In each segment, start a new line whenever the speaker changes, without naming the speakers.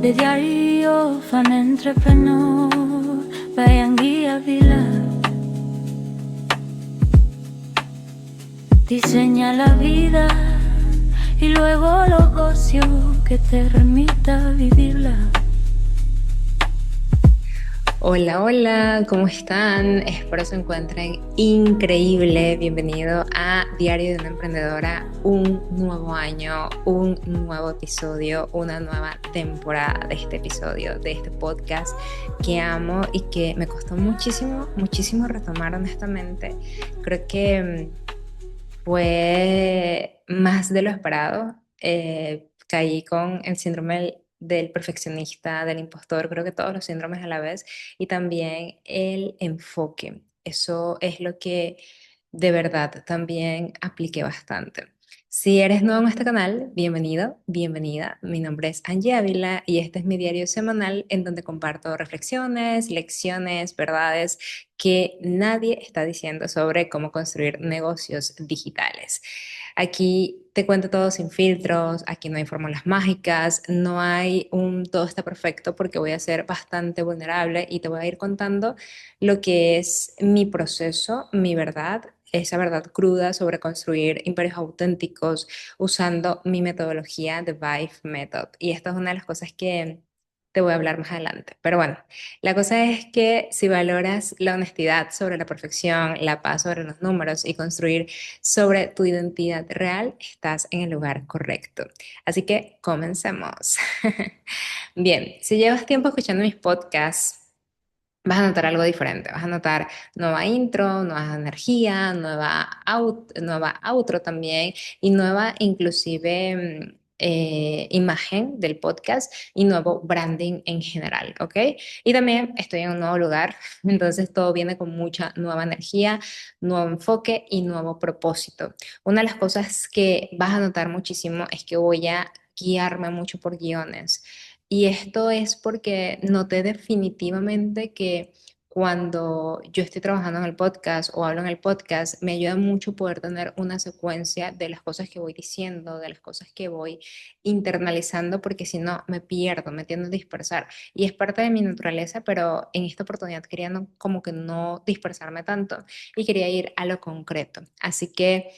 The Diary of an Entrepreneur by Anguilla Vila. Diseña la vida y luego el ocio que te permita vivirla.
Hola, hola, ¿cómo están? Espero se encuentren increíble. Bienvenido a Diario de una Emprendedora, un nuevo año, un nuevo episodio, una nueva temporada de este episodio, de este podcast que amo y que me costó muchísimo, muchísimo retomar honestamente. Creo que fue más de lo esperado. Caí con el síndrome del perfeccionista, del impostor, creo que todos los síndromes a la vez, y también el enfoque. Eso es lo que de verdad también apliqué bastante. Si eres nuevo en este canal, bienvenido, bienvenida. Mi nombre es Angie Ávila y este es mi diario semanal en donde comparto reflexiones, lecciones, verdades que nadie está diciendo sobre cómo construir negocios digitales. Aquí te cuento todo sin filtros, aquí no hay fórmulas mágicas, no hay un todo está perfecto porque voy a ser bastante vulnerable y te voy a ir contando lo que es mi proceso, mi verdad, esa verdad cruda sobre construir imperios auténticos usando mi metodología de Vive Method. Y esta es una de las cosas que te voy a hablar más adelante. Pero bueno, la cosa es que si valoras la honestidad sobre la perfección, la paz sobre los números y construir sobre tu identidad real, estás en el lugar correcto. Así que comencemos. Bien, si llevas tiempo escuchando mis podcasts, vas a notar algo diferente. Vas a notar nueva intro, nueva energía, nueva outro también y nueva inclusive imagen del podcast y nuevo branding en general, ¿ok? Y también estoy en un nuevo lugar, entonces todo viene con mucha nueva energía, nuevo enfoque y nuevo propósito. Una de las cosas que vas a notar muchísimo es que voy a guiarme mucho por guiones. Y esto es porque noté definitivamente que cuando yo estoy trabajando en el podcast o hablo en el podcast, me ayuda mucho poder tener una secuencia de las cosas que voy diciendo, de las cosas que voy internalizando, porque si no me pierdo, me tiendo a dispersar. Y es parte de mi naturaleza, pero en esta oportunidad quería como que no dispersarme tanto y quería ir a lo concreto. Así que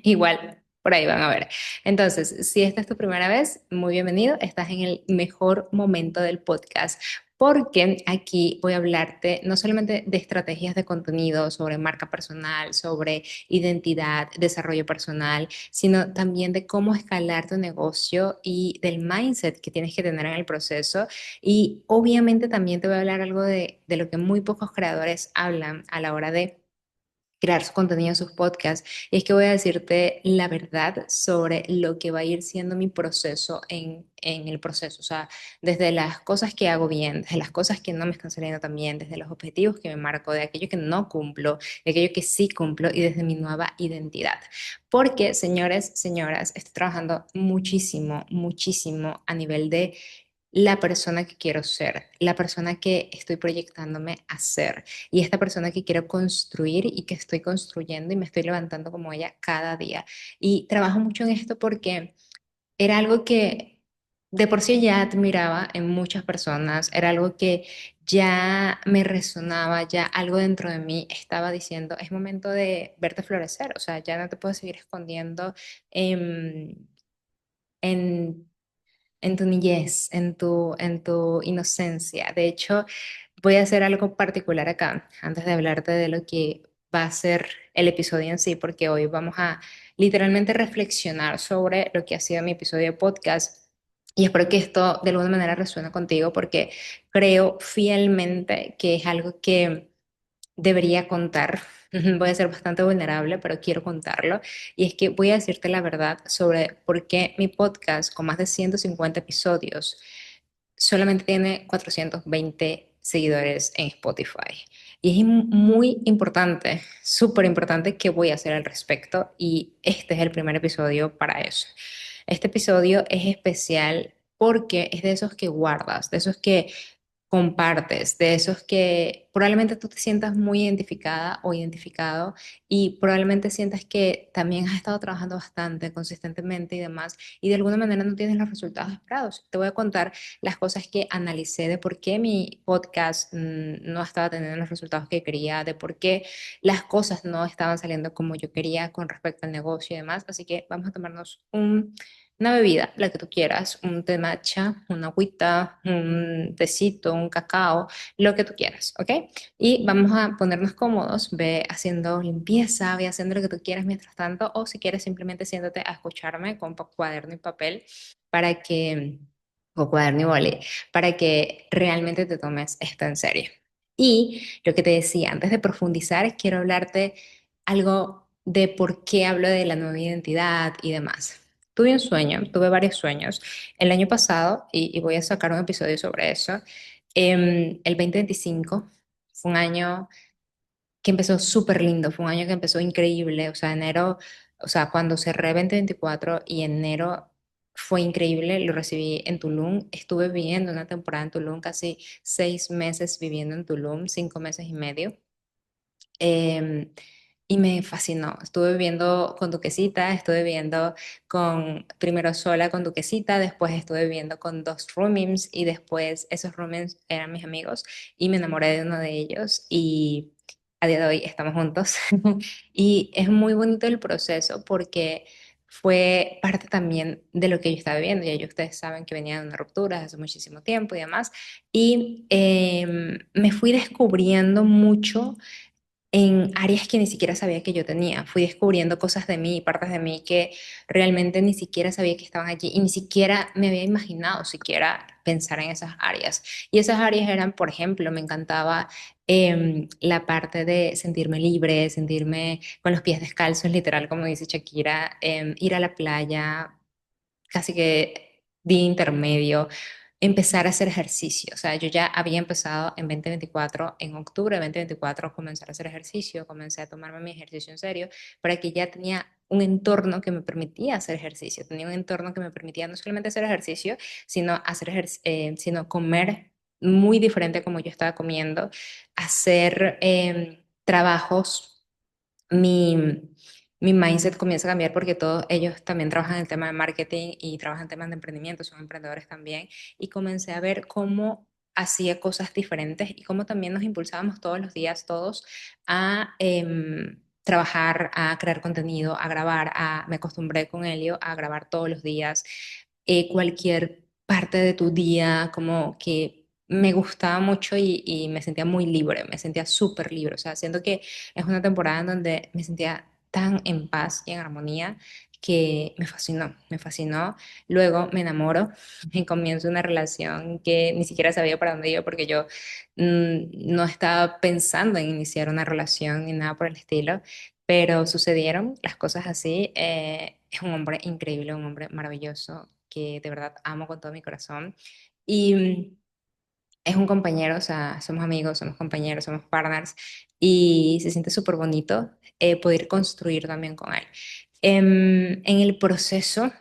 igual, por ahí van a ver. Entonces, si esta es tu primera vez, muy bienvenido. Estás en el mejor momento del podcast porque aquí voy a hablarte no solamente de estrategias de contenido, sobre marca personal, sobre identidad, desarrollo personal, sino también de cómo escalar tu negocio y del mindset que tienes que tener en el proceso. Y obviamente también te voy a hablar algo de lo que muy pocos creadores hablan a la hora de crear su contenido en sus podcasts. Y es que voy a decirte la verdad sobre lo que va a ir siendo mi proceso en el proceso. O sea, desde las cosas que hago bien, desde las cosas que no me están saliendo tan bien, desde los objetivos que me marco, de aquello que no cumplo, de aquello que sí cumplo y desde mi nueva identidad. Porque, señores, señoras, estoy trabajando muchísimo, muchísimo a nivel de la persona que quiero ser, la persona que estoy proyectándome a ser y esta persona que quiero construir y que estoy construyendo y me estoy levantando como ella cada día. Y trabajo mucho en esto porque era algo que de por sí ya admiraba en muchas personas, era algo que ya me resonaba, ya algo dentro de mí estaba diciendo, es momento de verte florecer, o sea, ya no te puedes seguir escondiendo en, en en tu niñez, en tu inocencia. De hecho, voy a hacer algo particular acá, antes de hablarte de lo que va a ser el episodio en sí, porque hoy vamos a literalmente reflexionar sobre lo que ha sido mi episodio de podcast. Y espero que esto de alguna manera resuene contigo porque creo fielmente que es algo que debería contar. Voy a ser bastante vulnerable, pero quiero contarlo. Y es que voy a decirte la verdad sobre por qué mi podcast, con más de 150 episodios, solamente tiene 420 seguidores en Spotify. Y es muy importante, súper importante que voy a hacer al respecto. Y este es el primer episodio para eso. Este episodio es especial porque es de esos que guardas, de esos que compartes, de esos que probablemente tú te sientas muy identificada o identificado y probablemente sientas que también has estado trabajando bastante consistentemente y demás y de alguna manera no tienes los resultados esperados. Te voy a contar las cosas que analicé de por qué mi podcast no estaba teniendo los resultados que quería, de por qué las cosas no estaban saliendo como yo quería con respecto al negocio y demás. Así que vamos a tomarnos una bebida, la que tú quieras, un té matcha, una agüita, un tecito, un cacao, lo que tú quieras, ¿ok? Y vamos a ponernos cómodos, ve haciendo limpieza, ve haciendo lo que tú quieras mientras tanto, o si quieres simplemente siéntate a escucharme con cuaderno y papel para que, o cuaderno y boli, para que realmente te tomes esto en serio. Y lo que te decía, antes de profundizar, quiero hablarte algo de por qué hablo de la nueva identidad y demás. Tuve un sueño, tuve varios sueños. El año pasado, y voy a sacar un episodio sobre eso, el 2025 fue un año que empezó súper lindo, fue un año que empezó increíble, o sea, enero, o sea, cuando cerré 2024 y enero fue increíble, lo recibí en Tulum, estuve viviendo una temporada en Tulum, casi 6 meses viviendo en Tulum, 5 meses y medio. Em, y me fascinó. Estuve viviendo con Duquesita, estuve viviendo con, primero sola con Duquesita, después estuve viviendo con dos roommates y después esos roommates eran mis amigos y me enamoré de uno de ellos y a día de hoy estamos juntos. Y es muy bonito el proceso porque fue parte también de lo que yo estaba viviendo. Ya ustedes saben que venía de una ruptura hace muchísimo tiempo y demás. Y me fui descubriendo mucho en áreas que ni siquiera sabía que yo tenía. Fui descubriendo cosas de mí, partes de mí que realmente ni siquiera sabía que estaban allí y ni siquiera me había imaginado siquiera pensar en esas áreas. Y esas áreas eran, por ejemplo, me encantaba la parte de sentirme libre, sentirme con los pies descalzos, literal, como dice Shakira, ir a la playa, casi que día intermedio, empezar a hacer ejercicio. O sea, yo ya había empezado en 2024, en octubre de 2024, comenzar a hacer ejercicio, comencé a tomarme mi ejercicio en serio, para que ya tenía un entorno que me permitía hacer ejercicio, tenía un entorno que me permitía no solamente hacer ejercicio, sino, sino comer muy diferente como yo estaba comiendo, hacer trabajos mi, mi mindset comienza a cambiar porque todos ellos también trabajan en el tema de marketing y trabajan en temas de emprendimiento, son emprendedores también, y comencé a ver cómo hacía cosas diferentes y cómo también nos impulsábamos todos los días, todos, a trabajar, a crear contenido, a grabar, me acostumbré con Elio a grabar todos los días, cualquier parte de tu día, como que me gustaba mucho y me sentía muy libre, me sentía súper libre, o sea, siento que es una temporada en donde me sentía tan en paz y en armonía que me fascinó, me fascinó. Luego me enamoro y comienzo una relación que ni siquiera sabía para dónde iba porque yo no estaba pensando en iniciar una relación ni nada por el estilo, pero sucedieron las cosas así. Es un hombre increíble, un hombre maravilloso que de verdad amo con todo mi corazón. Y es un compañero, o sea, somos amigos, somos compañeros, somos partners y se siente súper bonito poder construir también con él. En el proceso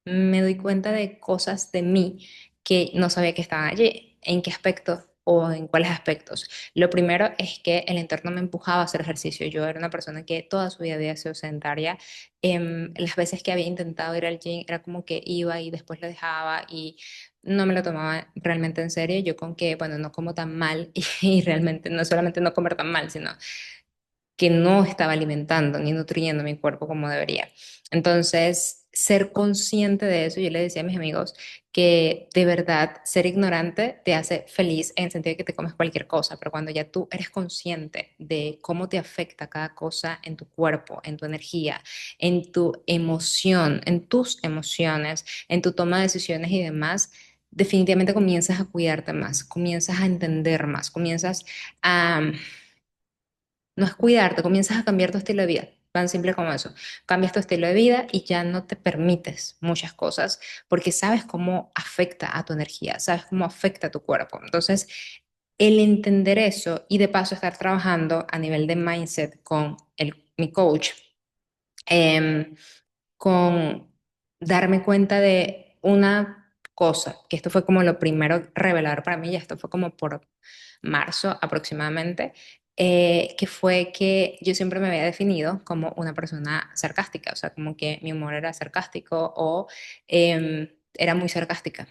me doy cuenta de cosas de mí que no sabía que estaban allí. ¿En qué aspectos o en cuáles aspectos? Lo primero es que el entorno me empujaba a hacer ejercicio. Yo era una persona que toda su vida había sido sedentaria. Las veces que había intentado ir al gym era como que iba y después lo dejaba y no me lo tomaba realmente en serio. Yo con que, bueno, no como tan mal y realmente no solamente no comer tan mal, sino que no estaba alimentando ni nutriendo mi cuerpo como debería. Entonces, ser consciente de eso, yo le decía a mis amigos que de verdad ser ignorante te hace feliz en el sentido de que te comes cualquier cosa, pero cuando ya tú eres consciente de cómo te afecta cada cosa en tu cuerpo, en tu energía, en tu emoción, en tus emociones, en tu toma de decisiones y demás, definitivamente comienzas a cuidarte más, comienzas a entender más, comienzas a no es cuidarte, comienzas a cambiar tu estilo de vida, tan simple como eso. Cambias tu estilo de vida y ya no te permites muchas cosas porque sabes cómo afecta a tu energía, sabes cómo afecta a tu cuerpo. Entonces, el entender eso y de paso estar trabajando a nivel de mindset con mi coach, em, con darme cuenta de una cosa, que esto fue como lo primero revelador para mí, y esto fue como por marzo aproximadamente, que fue que yo siempre me había definido como una persona sarcástica, o sea, como que mi humor era sarcástico o era muy sarcástica.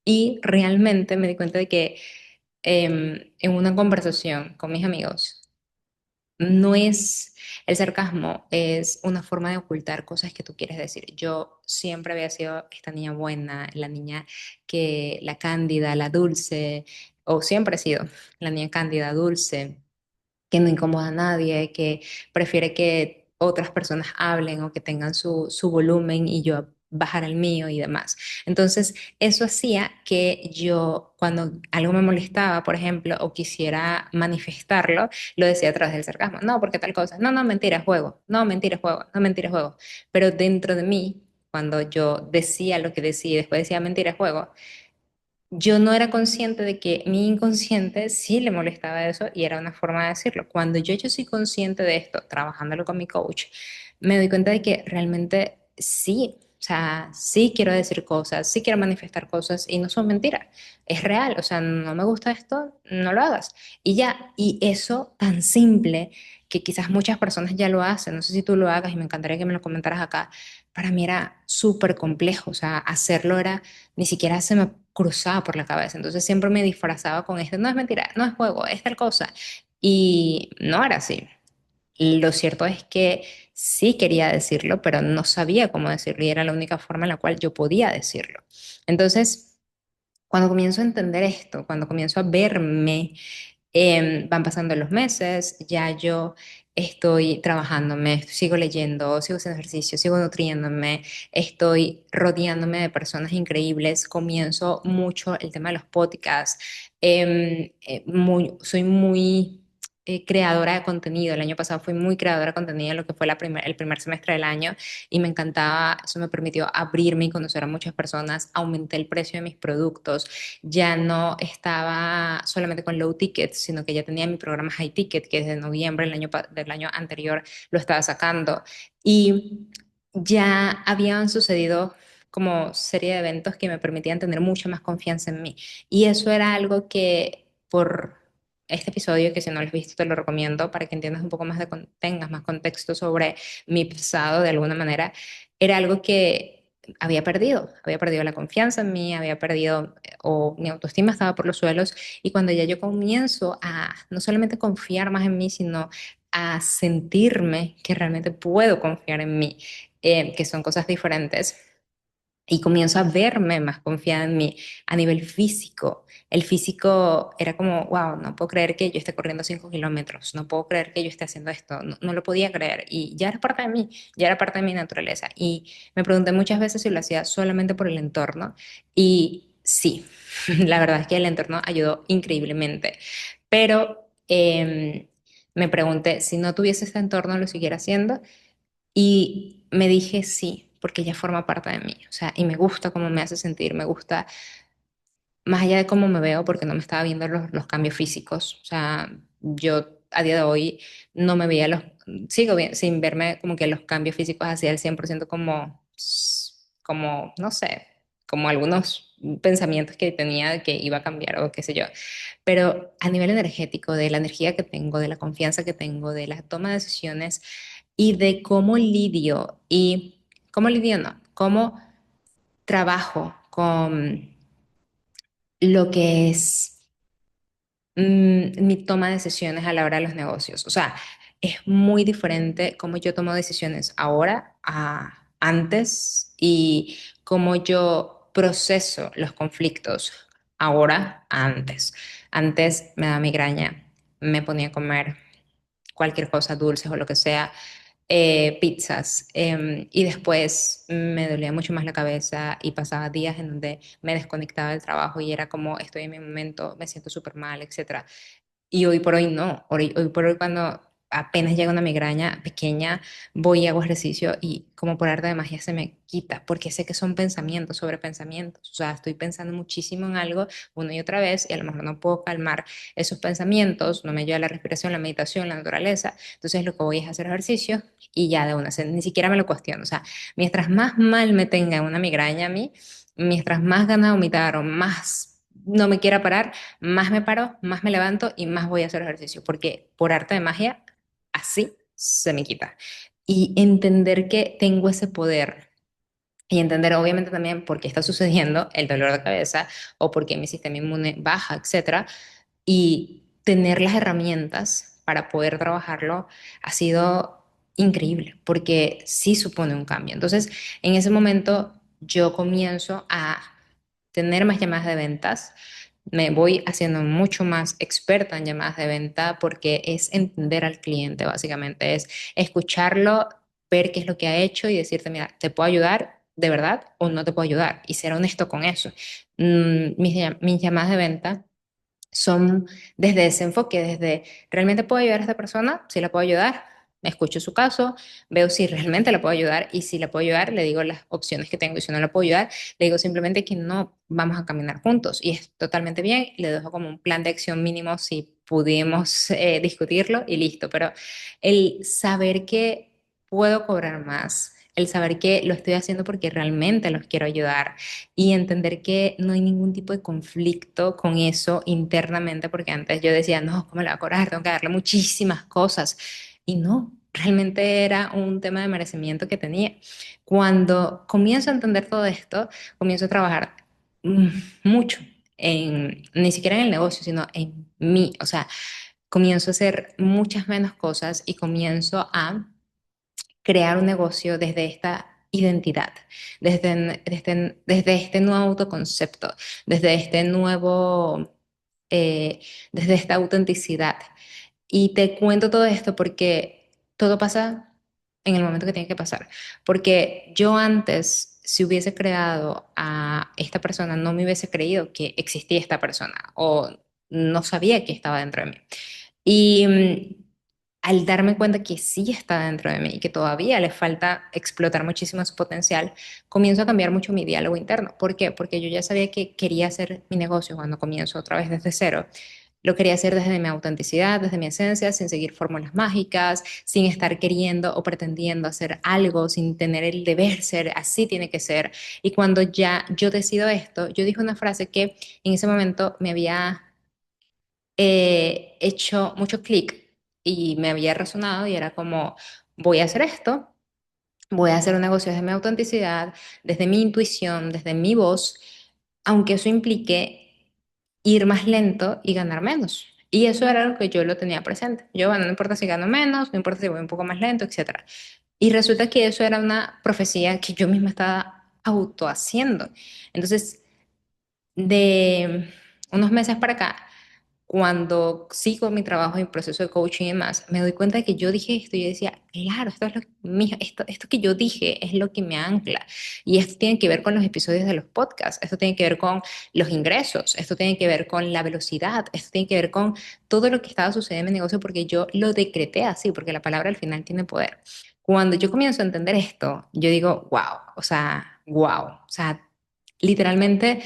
Y realmente me di cuenta de que en una conversación con mis amigos, no es, el sarcasmo es una forma de ocultar cosas que tú quieres decir. Yo siempre había sido esta niña buena, la niña que, la cándida, la dulce, o siempre he sido la niña cándida, dulce, que no incomoda a nadie, que prefiere que otras personas hablen o que tengan su volumen y yo bajar el mío y demás. Entonces, eso hacía que yo, cuando algo me molestaba, por ejemplo, o quisiera manifestarlo, lo decía a través del sarcasmo. No, porque tal cosa. No, no, mentira, es juego. No, mentira, es juego. No, mentira, es juego. Pero dentro de mí, cuando yo decía lo que decía y después decía mentira, es juego, yo no era consciente de que mi inconsciente sí le molestaba eso y era una forma de decirlo. Cuando yo soy consciente de esto, trabajándolo con mi coach, me doy cuenta de que realmente sí, o sea, sí quiero decir cosas, sí quiero manifestar cosas y no son mentiras, es real, o sea, no me gusta esto, no lo hagas. Y ya, y eso tan simple que quizás muchas personas ya lo hacen, no sé si tú lo hagas y me encantaría que me lo comentaras acá, para mí era súper complejo, o sea, hacerlo era ni siquiera se me cruzaba por la cabeza. Entonces siempre me disfrazaba con esto, no es mentira, no es juego, es tal cosa. Y no era así. Lo cierto es que sí quería decirlo, pero no sabía cómo decirlo y era la única forma en la cual yo podía decirlo. Entonces, cuando comienzo a entender esto, cuando comienzo a verme, van pasando los meses, ya yo estoy trabajando, me sigo leyendo, sigo haciendo ejercicio, sigo nutriéndome, estoy rodeándome de personas increíbles, comienzo mucho el tema de los podcasts, soy muy creadora de contenido. El año pasado fui muy creadora de contenido en lo que fue el primer semestre del año y me encantaba, eso me permitió abrirme y conocer a muchas personas, aumenté el precio de mis productos, ya no estaba solamente con low ticket, sino que ya tenía mi programa high ticket, que desde noviembre del año anterior lo estaba sacando. Y ya habían sucedido como serie de eventos que me permitían tener mucha más confianza en mí. Y eso era algo que por este episodio, que si no lo has visto te lo recomiendo para que entiendas un poco más tengas más contexto sobre mi pasado de alguna manera, era algo que había perdido la confianza en mí, había perdido o mi autoestima estaba por los suelos y cuando ya yo comienzo a no solamente confiar más en mí, sino a sentirme que realmente puedo confiar en mí, que son cosas diferentes y comienzo a verme más confiada en mí a nivel físico. El físico era como, wow, no puedo creer que yo esté corriendo 5 kilómetros, no puedo creer que yo esté haciendo esto, no, no lo podía creer y ya era parte de mí, ya era parte de mi naturaleza. Y me pregunté muchas veces si lo hacía solamente por el entorno y sí, la verdad es que el entorno ayudó increíblemente, pero me pregunté si no tuviese este entorno, lo siguiera haciendo y me dije sí, porque ella forma parte de mí. O sea, y me gusta cómo me hace sentir, me gusta más allá de cómo me veo, porque no me estaba viendo los cambios físicos. O sea, yo a día de hoy no me veía sigo bien, sin verme como que los cambios físicos hacia el 100% como, no sé, como algunos pensamientos que tenía de que iba a cambiar o qué sé yo. Pero a nivel energético, de la energía que tengo, de la confianza que tengo, de la toma de decisiones y de cómo lidio no, cómo trabajo con lo que es mi toma de decisiones a la hora de los negocios. O sea, es muy diferente cómo yo tomo decisiones ahora a antes y cómo yo proceso los conflictos ahora a antes. Antes me da migraña, me ponía a comer cualquier cosa, dulces o lo que sea, pizzas. Y después me dolía mucho más la cabeza y pasaba días en donde me desconectaba del trabajo y era como estoy en mi momento, me siento súper mal, etcétera. Y hoy por hoy no. Hoy por hoy cuando apenas llega una migraña pequeña, voy y hago ejercicio y como por arte de magia se me quita, porque sé que son pensamientos sobre pensamientos. O sea, estoy pensando muchísimo en algo una y otra vez y a lo mejor no puedo calmar esos pensamientos, no me ayuda la respiración, la meditación, la naturaleza. Entonces lo que voy es hacer ejercicio y ya de una, ni siquiera me lo cuestiono. O sea, mientras más mal me tenga una migraña a mí, mientras más ganas de vomitar o más no me quiera parar, más me paro, más me levanto y más voy a hacer ejercicio, porque por arte de magia así se me quita. Y entender que tengo ese poder y entender obviamente también por qué está sucediendo el dolor de cabeza o por qué mi sistema inmune baja, etcétera, y tener las herramientas para poder trabajarlo ha sido increíble, porque sí supone un cambio. Entonces, en ese momento yo comienzo a tener más llamadas de ventas, me voy haciendo mucho más experta en llamadas de venta porque es entender al cliente, básicamente, es escucharlo, ver qué es lo que ha hecho y decirte, mira, ¿te puedo ayudar de verdad o no te puedo ayudar? Y ser honesto con eso. Mis llamadas de venta son desde ese enfoque, desde realmente puedo ayudar a esta persona, si la puedo ayudar, escucho su caso, veo si realmente la puedo ayudar y si la puedo ayudar, le digo las opciones que tengo y si no la puedo ayudar, le digo simplemente que no vamos a caminar juntos y es totalmente bien, le dejo como un plan de acción mínimo si pudimos discutirlo y listo, pero el saber que puedo cobrar más, el saber que lo estoy haciendo porque realmente los quiero ayudar y entender que no hay ningún tipo de conflicto con eso internamente, porque antes yo decía, no, ¿cómo le va a cobrar? Tengo que darle muchísimas cosas. Y no, realmente era un tema de merecimiento que tenía. Cuando comienzo a entender todo esto, comienzo a trabajar mm, mucho en, ni siquiera en el negocio, sino en mí. O sea, comienzo a hacer muchas menos cosas y comienzo a crear un negocio desde esta identidad, desde este nuevo autoconcepto, desde este nuevo, desde esta autenticidad. Y te cuento todo esto porque todo pasa en el momento que tiene que pasar. Porque yo antes, si hubiese creado a esta persona, no me hubiese creído que existía esta persona o no sabía que estaba dentro de mí. Y al darme cuenta que sí está dentro de mí y que todavía le falta explotar muchísimo su potencial, comienzo a cambiar mucho mi diálogo interno. ¿Por qué? Porque yo ya sabía que quería hacer mi negocio cuando comienzo otra vez desde cero. Lo quería hacer desde mi autenticidad, desde mi esencia, sin seguir fórmulas mágicas, sin estar queriendo o pretendiendo hacer algo, sin tener el deber ser, así tiene que ser. Y cuando ya yo decido esto, yo dije una frase que en ese momento me había hecho mucho clic y me había resonado y era como, voy a hacer esto, voy a hacer un negocio desde mi autenticidad, desde mi intuición, desde mi voz, aunque eso implique ir más lento y ganar menos. Y eso era lo que yo lo tenía presente. Yo, bueno, no importa si gano menos, no importa si voy un poco más lento, etcétera. Y resulta que eso era una profecía que yo misma estaba autohaciendo. Entonces, de unos meses para acá, cuando sigo mi trabajo en proceso de coaching y demás, me doy cuenta de que yo dije esto y yo decía, claro, esto es esto que yo dije es lo que me ancla. Y esto tiene que ver con los episodios de los podcasts, esto tiene que ver con los ingresos, esto tiene que ver con la velocidad, esto tiene que ver con todo lo que estaba sucediendo en mi negocio porque yo lo decreté así, porque la palabra al final tiene poder. Cuando yo comienzo a entender esto, yo digo, wow, o sea, literalmente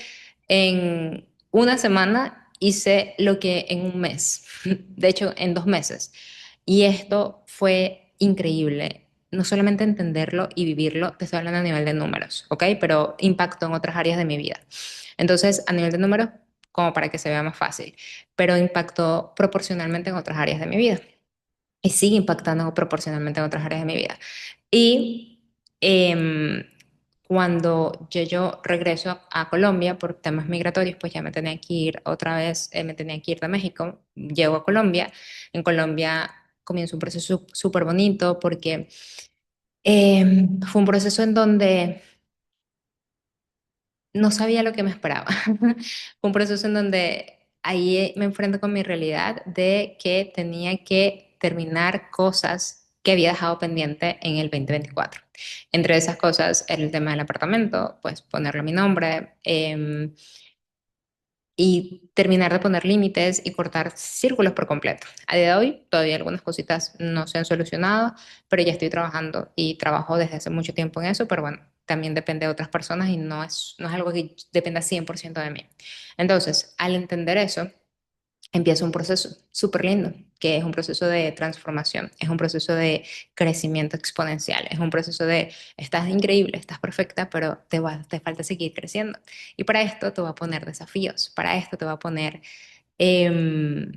en una semana hice lo que en un mes, de hecho en 2 meses. Y esto fue increíble. No solamente entenderlo y vivirlo, te estoy hablando a nivel de números, ¿ok? Pero impactó en otras áreas de mi vida. Entonces, a nivel de números, como para que se vea más fácil, pero impactó proporcionalmente en otras áreas de mi vida y sigue impactando proporcionalmente en otras áreas de mi vida. Y em, cuando yo regreso a Colombia por temas migratorios, pues ya me tenía que ir otra vez, me tenía que ir de México, llego a Colombia, en Colombia comienza un proceso súper bonito porque fue un proceso en donde no sabía lo que me esperaba. Fue un proceso en donde ahí me enfrento con mi realidad de que tenía que terminar cosas que había dejado pendiente en el 2024. Entre esas cosas era el tema del apartamento, pues ponerle mi nombre, y terminar de poner límites y cortar círculos por completo. A día de hoy todavía algunas cositas no se han solucionado, pero ya estoy trabajando y trabajo desde hace mucho tiempo en eso, pero bueno, también depende de otras personas y no es algo que dependa 100% de mí. Entonces, al entender eso, empieza un proceso súper lindo, que es un proceso de transformación, es un proceso de crecimiento exponencial, es un proceso de, estás increíble, estás perfecta, pero te falta seguir creciendo. Y para esto te va a poner desafíos, para esto te va a poner em,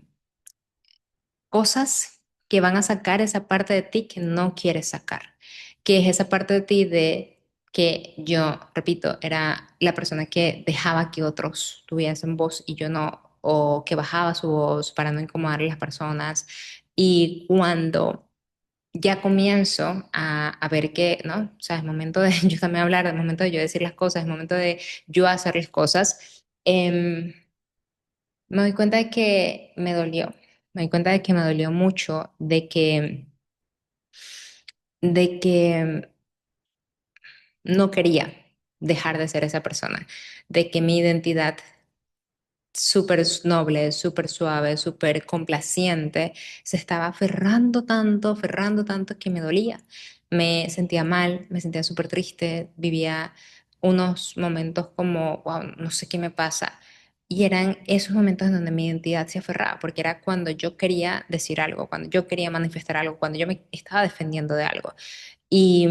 cosas que van a sacar esa parte de ti que no quieres sacar, que es esa parte de ti de que yo, repito, era la persona que dejaba que otros tuviesen voz y yo no, o que bajaba su voz para no incomodar a las personas. Y cuando ya comienzo a ver que, ¿no? O sea, es momento de yo también hablar, es momento de yo decir las cosas, es momento de yo hacer las cosas. Me doy cuenta de que me dolió. Me doy cuenta de que me dolió mucho, de que no quería dejar de ser esa persona, de que mi identidad súper noble, súper suave, súper complaciente, se estaba aferrando tanto que me dolía. Me sentía mal, me sentía súper triste, vivía unos momentos como, wow, no sé qué me pasa. Y eran esos momentos en donde mi identidad se aferraba, porque era cuando yo quería decir algo, cuando yo quería manifestar algo, cuando yo me estaba defendiendo de algo. Y,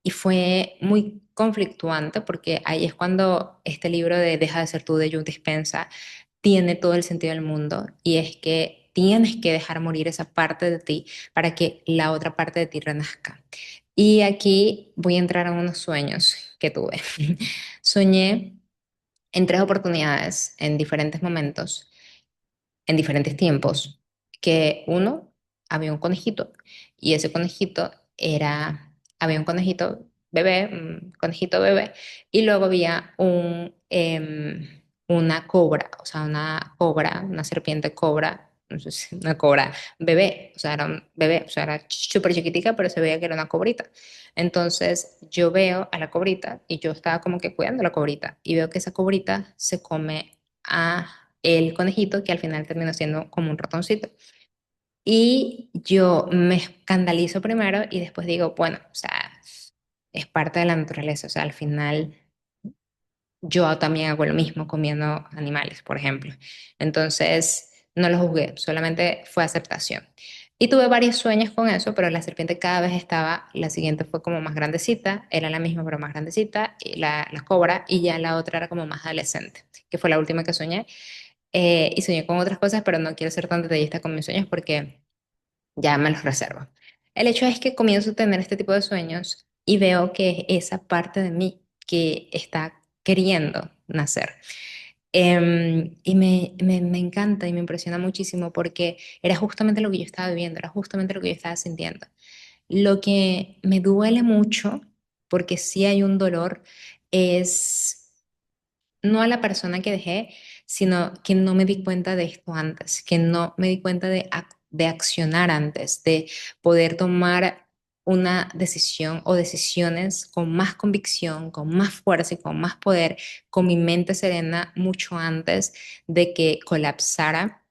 y fue muy conflictuante porque ahí es cuando este libro de Deja de ser tú de Joe Dispenza tiene todo el sentido del mundo y es que tienes que dejar morir esa parte de ti para que la otra parte de ti renazca. Y aquí voy a entrar a unos sueños que tuve. Soñé en tres oportunidades, en diferentes momentos, en diferentes tiempos, que uno, había un conejito y ese conejito había un conejito bebé, un conejito bebé, y luego había una cobra, o sea, una cobra, una serpiente cobra, no sé si una cobra bebé, o sea, era un bebé, o sea, era súper chiquitica, pero se veía que era una cobrita. Entonces yo veo a la cobrita y yo estaba como que cuidando a la cobrita y veo que esa cobrita se come a el conejito que al final terminó siendo como un ratoncito. Y yo me escandalizo primero y después digo, bueno, o sea, es parte de la naturaleza, o sea, al final yo también hago lo mismo comiendo animales, por ejemplo. Entonces, no lo juzgué, solamente fue aceptación. Y tuve varios sueños con eso, pero la serpiente cada vez estaba, la siguiente fue como más grandecita, era la misma pero más grandecita, y la cobra, y ya la otra era como más adolescente, que fue la última que soñé. Y soñé con otras cosas, pero no quiero ser tan detallista con mis sueños porque ya me los reservo. El hecho es que comienzo a tener este tipo de sueños y veo que es esa parte de mí que está queriendo nacer. Y me encanta y me impresiona muchísimo porque era justamente lo que yo estaba viviendo, era justamente lo que yo estaba sintiendo. Lo que me duele mucho, porque sí hay un dolor, es no a la persona que dejé, sino que no me di cuenta de esto antes, que no me di cuenta de accionar antes, de poder tomar una decisión o decisiones con más convicción, con más fuerza y con más poder, con mi mente serena mucho antes de que colapsara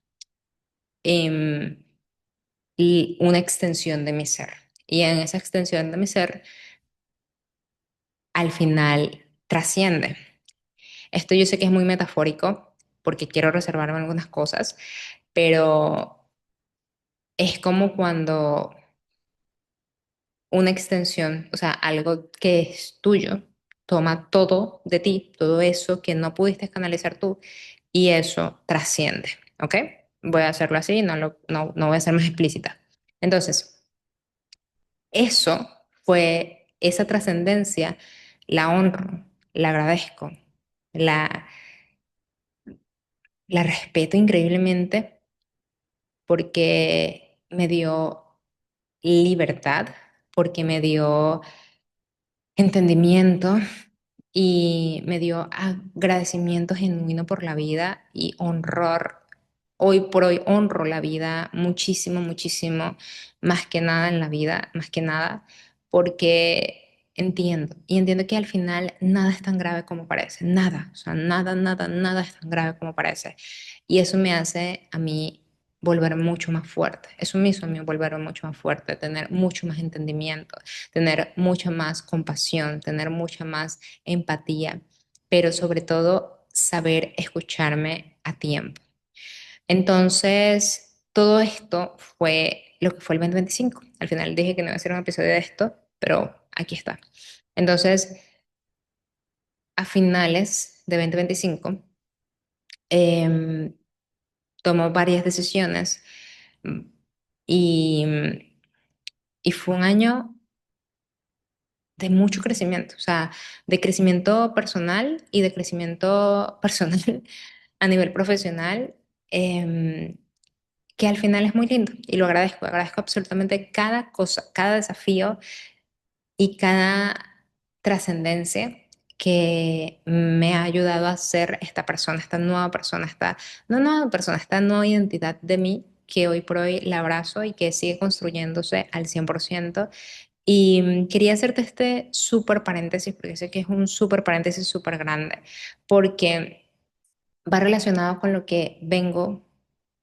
em, y una extensión de mi ser. Y en esa extensión de mi ser, al final trasciende. Esto yo sé que es muy metafórico porque quiero reservarme algunas cosas, pero es como cuando una extensión, o sea, algo que es tuyo, toma todo de ti, todo eso que no pudiste canalizar tú, y eso trasciende, ¿ok? Voy a hacerlo así, no voy a ser más explícita. Entonces, eso fue, esa trascendencia, la honro, la agradezco, la, la respeto increíblemente porque me dio libertad, porque me dio entendimiento y me dio agradecimiento genuino por la vida y honor. Hoy por hoy honro la vida muchísimo, muchísimo, más que nada en la vida, más que nada, porque entiendo. Y entiendo que al final nada es tan grave como parece. Nada. O sea, nada, nada, nada es tan grave como parece. Y eso me hace a mí volver mucho más fuerte. Eso me hizo a mí volver mucho más fuerte, tener mucho más entendimiento, tener mucha más compasión, tener mucha más empatía, pero sobre todo saber escucharme a tiempo. Entonces, todo esto fue lo que fue el 2025. Al final dije que no iba a hacer un episodio de esto, pero aquí está. Entonces, a finales de 2025, em, tomó varias decisiones mm, y, y fue un año de mucho crecimiento, o sea, de crecimiento personal y de crecimiento personal a nivel profesional. em, que al final es muy lindo y lo agradezco. Agradezco absolutamente cada cosa, cada desafío y cada trascendencia que me ha ayudado a ser esta persona, esta nueva persona, esta no nueva persona, esta nueva identidad de mí que hoy por hoy la abrazo y que sigue construyéndose al 100%. Y quería hacerte este súper paréntesis, porque sé que es un súper paréntesis súper grande, porque va relacionado con lo que vengo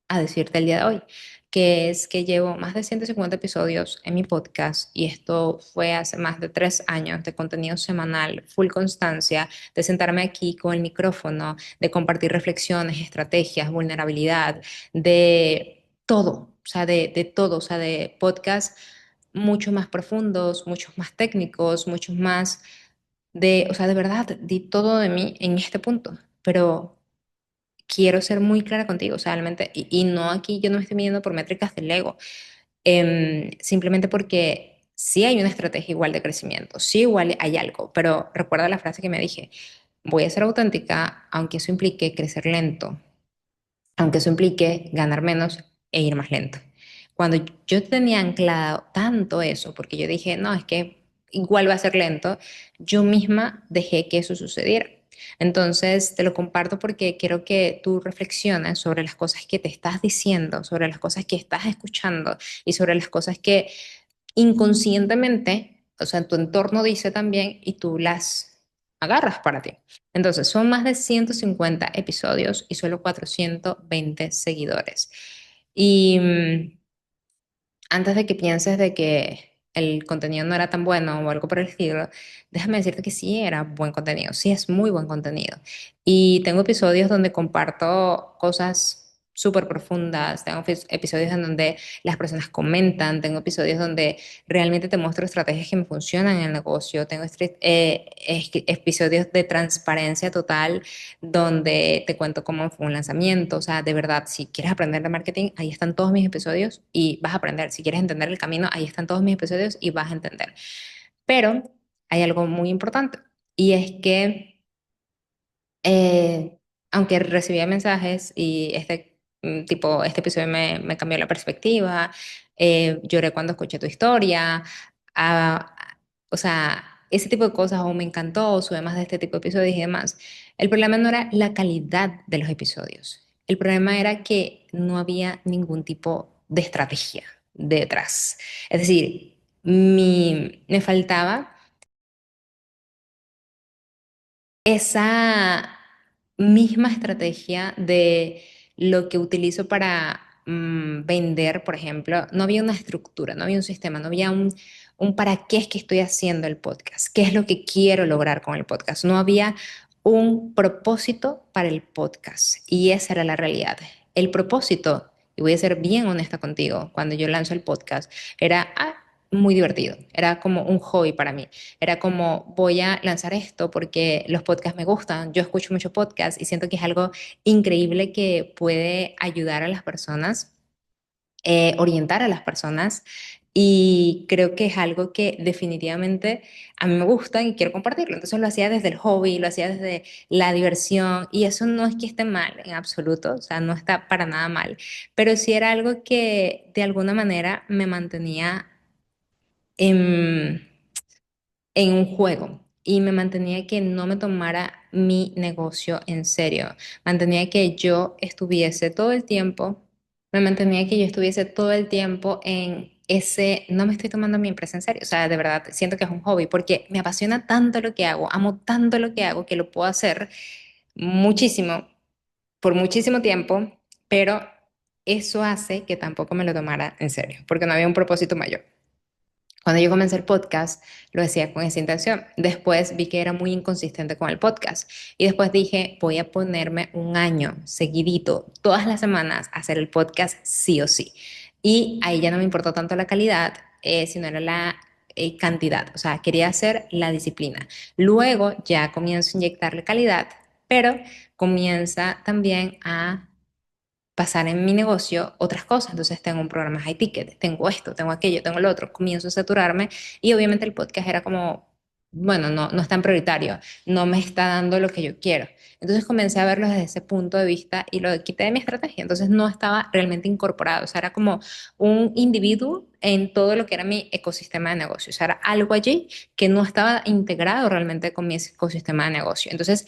a decirte el día de hoy, que es que llevo más de 150 episodios en mi podcast y esto fue hace más de 3 años de contenido semanal, full constancia, de sentarme aquí con el micrófono, de compartir reflexiones, estrategias, vulnerabilidad, de todo, o sea, de todo, o sea, de podcasts mucho más profundos, muchos más técnicos, muchos más de, o sea, de verdad, di todo de mí en este punto, pero quiero ser muy clara contigo, o sea, realmente, y no aquí yo no me estoy midiendo por métricas del ego, simplemente porque sí hay una estrategia igual de crecimiento, sí igual hay algo, pero recuerda la frase que me dije, voy a ser auténtica, aunque eso implique crecer lento, aunque eso implique ganar menos e ir más lento. Cuando yo tenía anclado tanto eso, porque yo dije, no, es que igual va a ser lento, yo misma dejé que eso sucediera. Entonces, te lo comparto porque quiero que tú reflexiones sobre las cosas que te estás diciendo, sobre las cosas que estás escuchando y sobre las cosas que inconscientemente, o sea, tu entorno dice también y tú las agarras para ti. Entonces, son más de 150 episodios y solo 420 seguidores. Y antes de que pienses de que el contenido no era tan bueno o algo por el estilo, déjame decirte que sí era buen contenido, sí es muy buen contenido. Y tengo episodios donde comparto cosas súper profundas, tengo episodios en donde las personas comentan, tengo episodios donde realmente te muestro estrategias que me funcionan en el negocio, tengo episodios de transparencia total donde te cuento cómo fue un lanzamiento. O sea, de verdad, si quieres aprender de marketing, ahí están todos mis episodios y vas a aprender. Si quieres entender el camino, ahí están todos mis episodios y vas a entender. Pero hay algo muy importante y es que eh, aunque recibía mensajes y este episodio me cambió la perspectiva, lloré cuando escuché tu historia, ah, o sea, ese tipo de cosas, o me encantó, sube más de este tipo de episodios y demás. El problema no era la calidad de los episodios, el problema era que no había ningún tipo de estrategia detrás. Es decir, me faltaba esa misma estrategia de lo que utilizo para vender, por ejemplo, no había una estructura, no había un sistema, no había un para qué es que estoy haciendo el podcast, qué es lo que quiero lograr con el podcast. No había un propósito para el podcast y esa era la realidad. El propósito, y voy a ser bien honesta contigo, cuando yo lanzo el podcast, era muy divertido, era como un hobby para mí. Era como, voy a lanzar esto porque los podcasts me gustan, yo escucho mucho podcast y siento que es algo increíble que puede ayudar a las personas, orientar a las personas y creo que es algo que definitivamente a mí me gusta y quiero compartirlo. Entonces lo hacía desde el hobby, lo hacía desde la diversión y eso no es que esté mal en absoluto, o sea, no está para nada mal, pero sí era algo que de alguna manera me mantenía en un juego y me mantenía que no me tomara mi negocio en serio. Mantenía que yo estuviese todo el tiempo, me mantenía que yo estuviese todo el tiempo en no me estoy tomando mi empresa en serio. O sea, de verdad siento que es un hobby porque me apasiona tanto lo que hago, amo tanto lo que hago que lo puedo hacer muchísimo, por muchísimo tiempo, pero eso hace que tampoco me lo tomara en serio, porque no había un propósito mayor. Cuando yo comencé el podcast, lo decía con esa intención. Después vi que era muy inconsistente con el podcast. Y después dije, voy a ponerme un año seguidito, todas las semanas, a hacer el podcast sí o sí. Y ahí ya no me importó tanto la calidad, sino era la cantidad. O sea, quería hacer la disciplina. Luego ya comienzo a inyectarle calidad, pero comienza también a pasar en mi negocio otras cosas. Entonces tengo un programa high ticket, tengo esto, tengo aquello, tengo lo otro, comienzo a saturarme y obviamente el podcast era como, bueno, no es tan prioritario, no me está dando lo que yo quiero. Entonces comencé a verlo desde ese punto de vista y lo quité de mi estrategia. Entonces no estaba realmente incorporado, o sea, era como un individuo en todo lo que era mi ecosistema de negocio. O sea, era algo allí que no estaba integrado realmente con mi ecosistema de negocio. Entonces,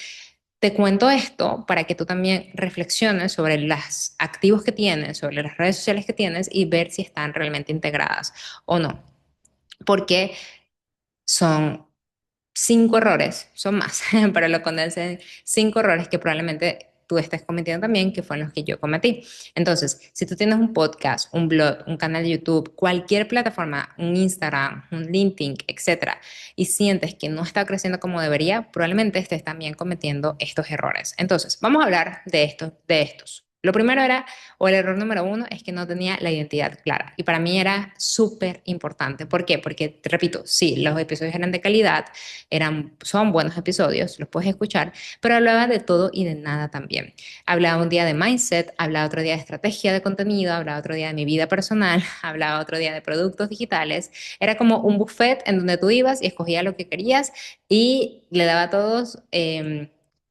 te cuento esto para que tú también reflexiones sobre los activos que tienes, sobre las redes sociales que tienes y ver si están realmente integradas o no. Porque son 5 errores, son más, pero lo condensé en 5 errores que probablemente tú estés cometiendo también, que fueron los que yo cometí. Entonces, si tú tienes un podcast, un blog, un canal de YouTube, cualquier plataforma, un Instagram, un LinkedIn, etcétera, y sientes que no está creciendo como debería, probablemente estés también cometiendo estos errores. Entonces, vamos a hablar de estos. Lo primero era, o el error número uno, es que no tenía la identidad clara. Y para mí era súper importante. ¿Por qué? Porque, te repito, sí, los episodios eran de calidad, son buenos episodios, los puedes escuchar, pero hablaba de todo y de nada también. Hablaba un día de mindset, hablaba otro día de estrategia de contenido, hablaba otro día de mi vida personal, hablaba otro día de productos digitales. Era como un buffet en donde tú ibas y escogías lo que querías y le daba a todos...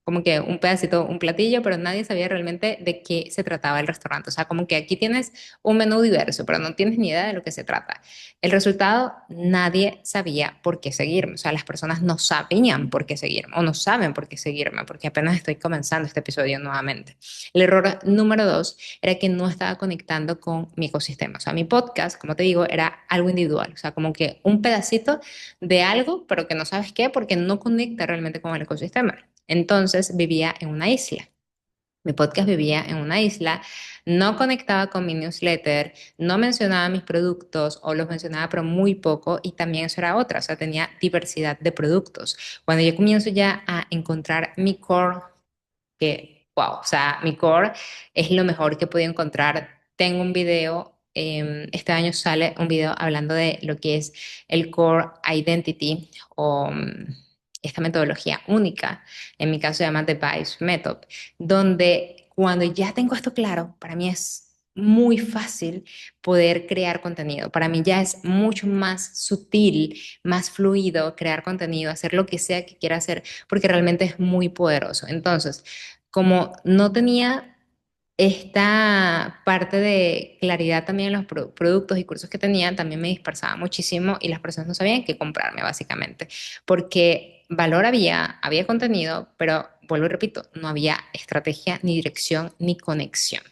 como que un pedacito, un platillo, pero nadie sabía realmente de qué se trataba el restaurante. O sea, como que aquí tienes un menú diverso, pero no tienes ni idea de lo que se trata. El resultado, nadie sabía por qué seguirme. O sea, las personas no sabían por qué seguirme o no saben por qué seguirme, porque apenas estoy comenzando este episodio nuevamente. El error número dos era que no estaba conectando con mi ecosistema. O sea, mi podcast, como te digo, era algo individual. O sea, como que un pedacito de algo, pero que no sabes qué, porque no conecta realmente con el ecosistema. Entonces vivía en una isla. Mi podcast vivía en una isla, no conectaba con mi newsletter, no mencionaba mis productos o los mencionaba pero muy poco y también eso era otra, o sea, tenía diversidad de productos. Cuando yo comienzo ya a encontrar mi core, que, wow, o sea, mi core es lo mejor que he podido encontrar. Tengo un video, este año sale un video hablando de lo que es el core identity o esta metodología única, en mi caso se llama The Vice Method, donde cuando ya tengo esto claro, para mí es muy fácil poder crear contenido. Para mí ya es mucho más sutil, más fluido crear contenido, hacer lo que sea que quiera hacer, porque realmente es muy poderoso. Entonces, como no tenía esta parte de claridad también en los productos y cursos que tenía, también me dispersaba muchísimo y las personas no sabían qué comprarme, básicamente, porque valor había contenido, pero vuelvo y repito, no había estrategia, ni dirección, ni conexión.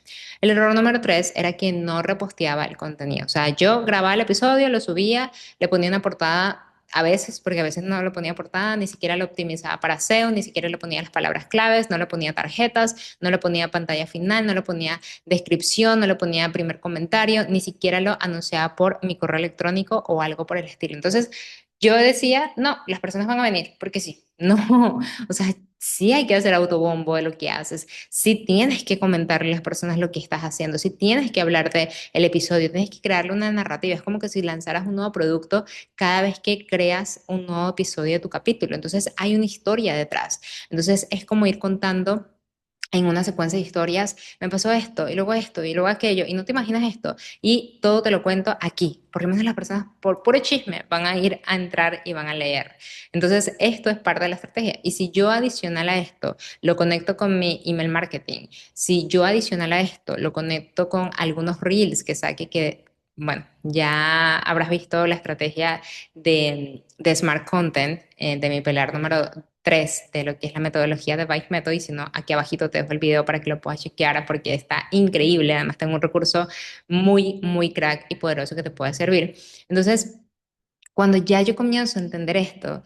El error número tres era que no reposteaba el contenido. O sea, yo grababa el episodio, lo subía, le ponía una portada a veces, porque a veces no lo ponía portada, ni siquiera lo optimizaba para SEO, ni siquiera le ponía las palabras claves, no le ponía tarjetas, no le ponía pantalla final, no le ponía descripción, no le ponía primer comentario, ni siquiera lo anunciaba por mi correo electrónico o algo por el estilo. Entonces, yo decía, no, las personas van a venir, porque sí. No, o sea, sí hay que hacer autobombo de lo que haces, sí tienes que comentarle a las personas lo que estás haciendo, sí tienes que hablar de el episodio, tienes que crearle una narrativa. Es como que si lanzaras un nuevo producto cada vez que creas un nuevo episodio de tu capítulo. Entonces hay una historia detrás. Entonces es como ir contando en una secuencia de historias, me pasó esto y luego aquello y no te imaginas esto y todo te lo cuento aquí. Por lo menos las personas por puro chisme van a ir a entrar y van a leer. Entonces esto es parte de la estrategia y si yo adicional a esto lo conecto con mi email marketing, si yo adicional a esto lo conecto con algunos reels que saque que bueno, ya habrás visto la estrategia de Smart Content de mi pilar número 3 de lo que es la metodología de Vibe Method. Y si no, aquí abajito te dejo el video para que lo puedas chequear porque está increíble. Además, tengo un recurso muy, muy crack y poderoso que te puede servir. Entonces, cuando ya yo comienzo a entender esto,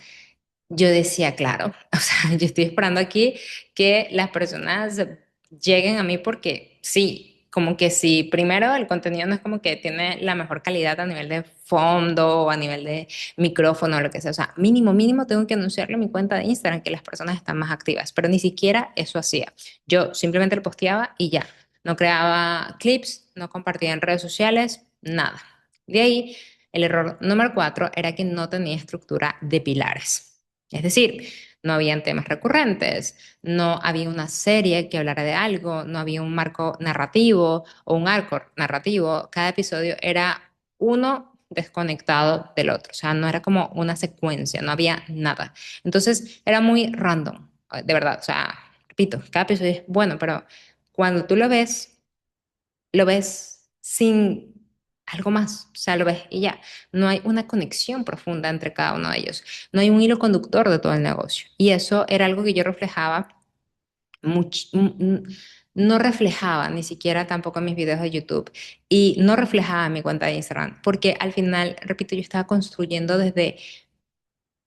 yo decía, claro, o sea, yo estoy esperando aquí que las personas lleguen a mí porque sí, como que si primero el contenido no es como que tiene la mejor calidad a nivel de fondo o a nivel de micrófono o lo que sea, mínimo, mínimo tengo que anunciarle en mi cuenta de Instagram que las personas están más activas, pero ni siquiera eso hacía. Yo simplemente lo posteaba y ya, no creaba clips, no compartía en redes sociales, nada. De ahí, el error número 4 era que no tenía estructura de pilares. Es decir, no habían temas recurrentes, no había una serie que hablara de algo, no había un marco narrativo o un arco narrativo. Cada episodio era uno desconectado del otro, o sea, no era como una secuencia, no había nada. Entonces era muy random, de verdad, o sea, repito, cada episodio es bueno, pero cuando tú lo ves sin algo más, o sea, lo ves y ya. No hay una conexión profunda entre cada uno de ellos. No hay un hilo conductor de todo el negocio. Y eso era algo que yo reflejaba no reflejaba ni siquiera tampoco en mis videos de YouTube y no reflejaba en mi cuenta de Instagram, porque al final, repito, yo estaba construyendo desde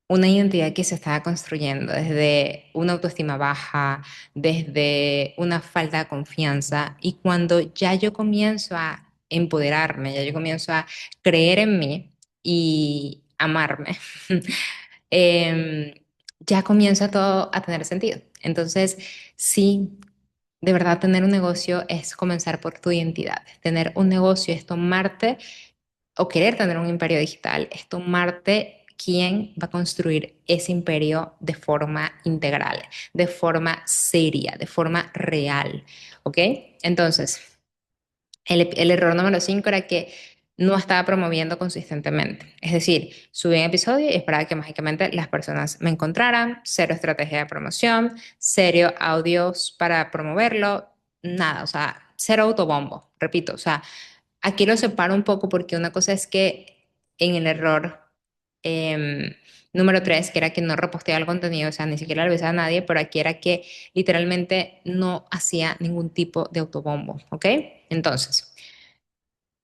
una identidad que se estaba construyendo desde una autoestima baja, desde una falta de confianza. Y cuando ya yo comienzo a empoderarme, ya yo comienzo a creer en mí y amarme, em, ya comienza todo a tener sentido. Entonces, sí, de verdad, tener un negocio es comenzar por tu identidad. Tener un negocio es tomarte o querer tener un imperio digital es tomarte quién va a construir ese imperio de forma integral, de forma seria, de forma real, ¿ok? Entonces, el error número 5 era que no estaba promoviendo consistentemente. Es decir, subí un episodio y esperaba que mágicamente las personas me encontraran, cero estrategia de promoción, cero audios para promoverlo, nada, o sea, cero autobombo, repito, o sea, aquí lo separo un poco porque una cosa es que en el error número 3, que era que no reposteaba el contenido, o sea, ni siquiera le avisaba a nadie, pero aquí era que literalmente no hacía ningún tipo de autobombo, ¿ok? Entonces,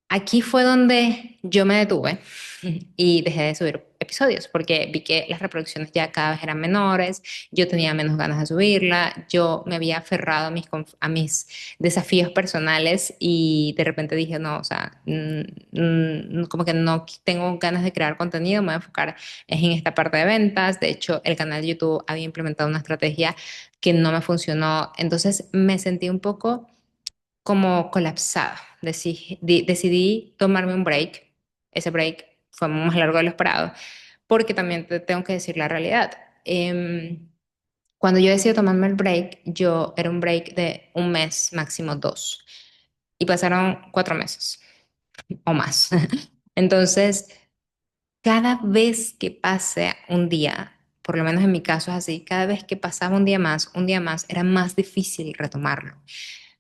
aquí fue donde yo me detuve y dejé de subir episodios porque vi que las reproducciones ya cada vez eran menores, yo tenía menos ganas de subirla, yo me había aferrado a a mis desafíos personales y de repente dije, no, o sea, como que no tengo ganas de crear contenido, me voy a enfocar en esta parte de ventas. De hecho, el canal de YouTube había implementado una estrategia que no me funcionó, entonces me sentí un poco como colapsada. Decidí tomarme un break. Ese break fue más largo de lo esperado, porque también te tengo que decir la realidad. Cuando yo decidí tomarme el break, yo era un break de un mes, máximo dos, y pasaron 4 meses o más. Entonces, cada vez que pase un día, por lo menos en mi caso es así, cada vez que pasaba un día más, era más difícil retomarlo.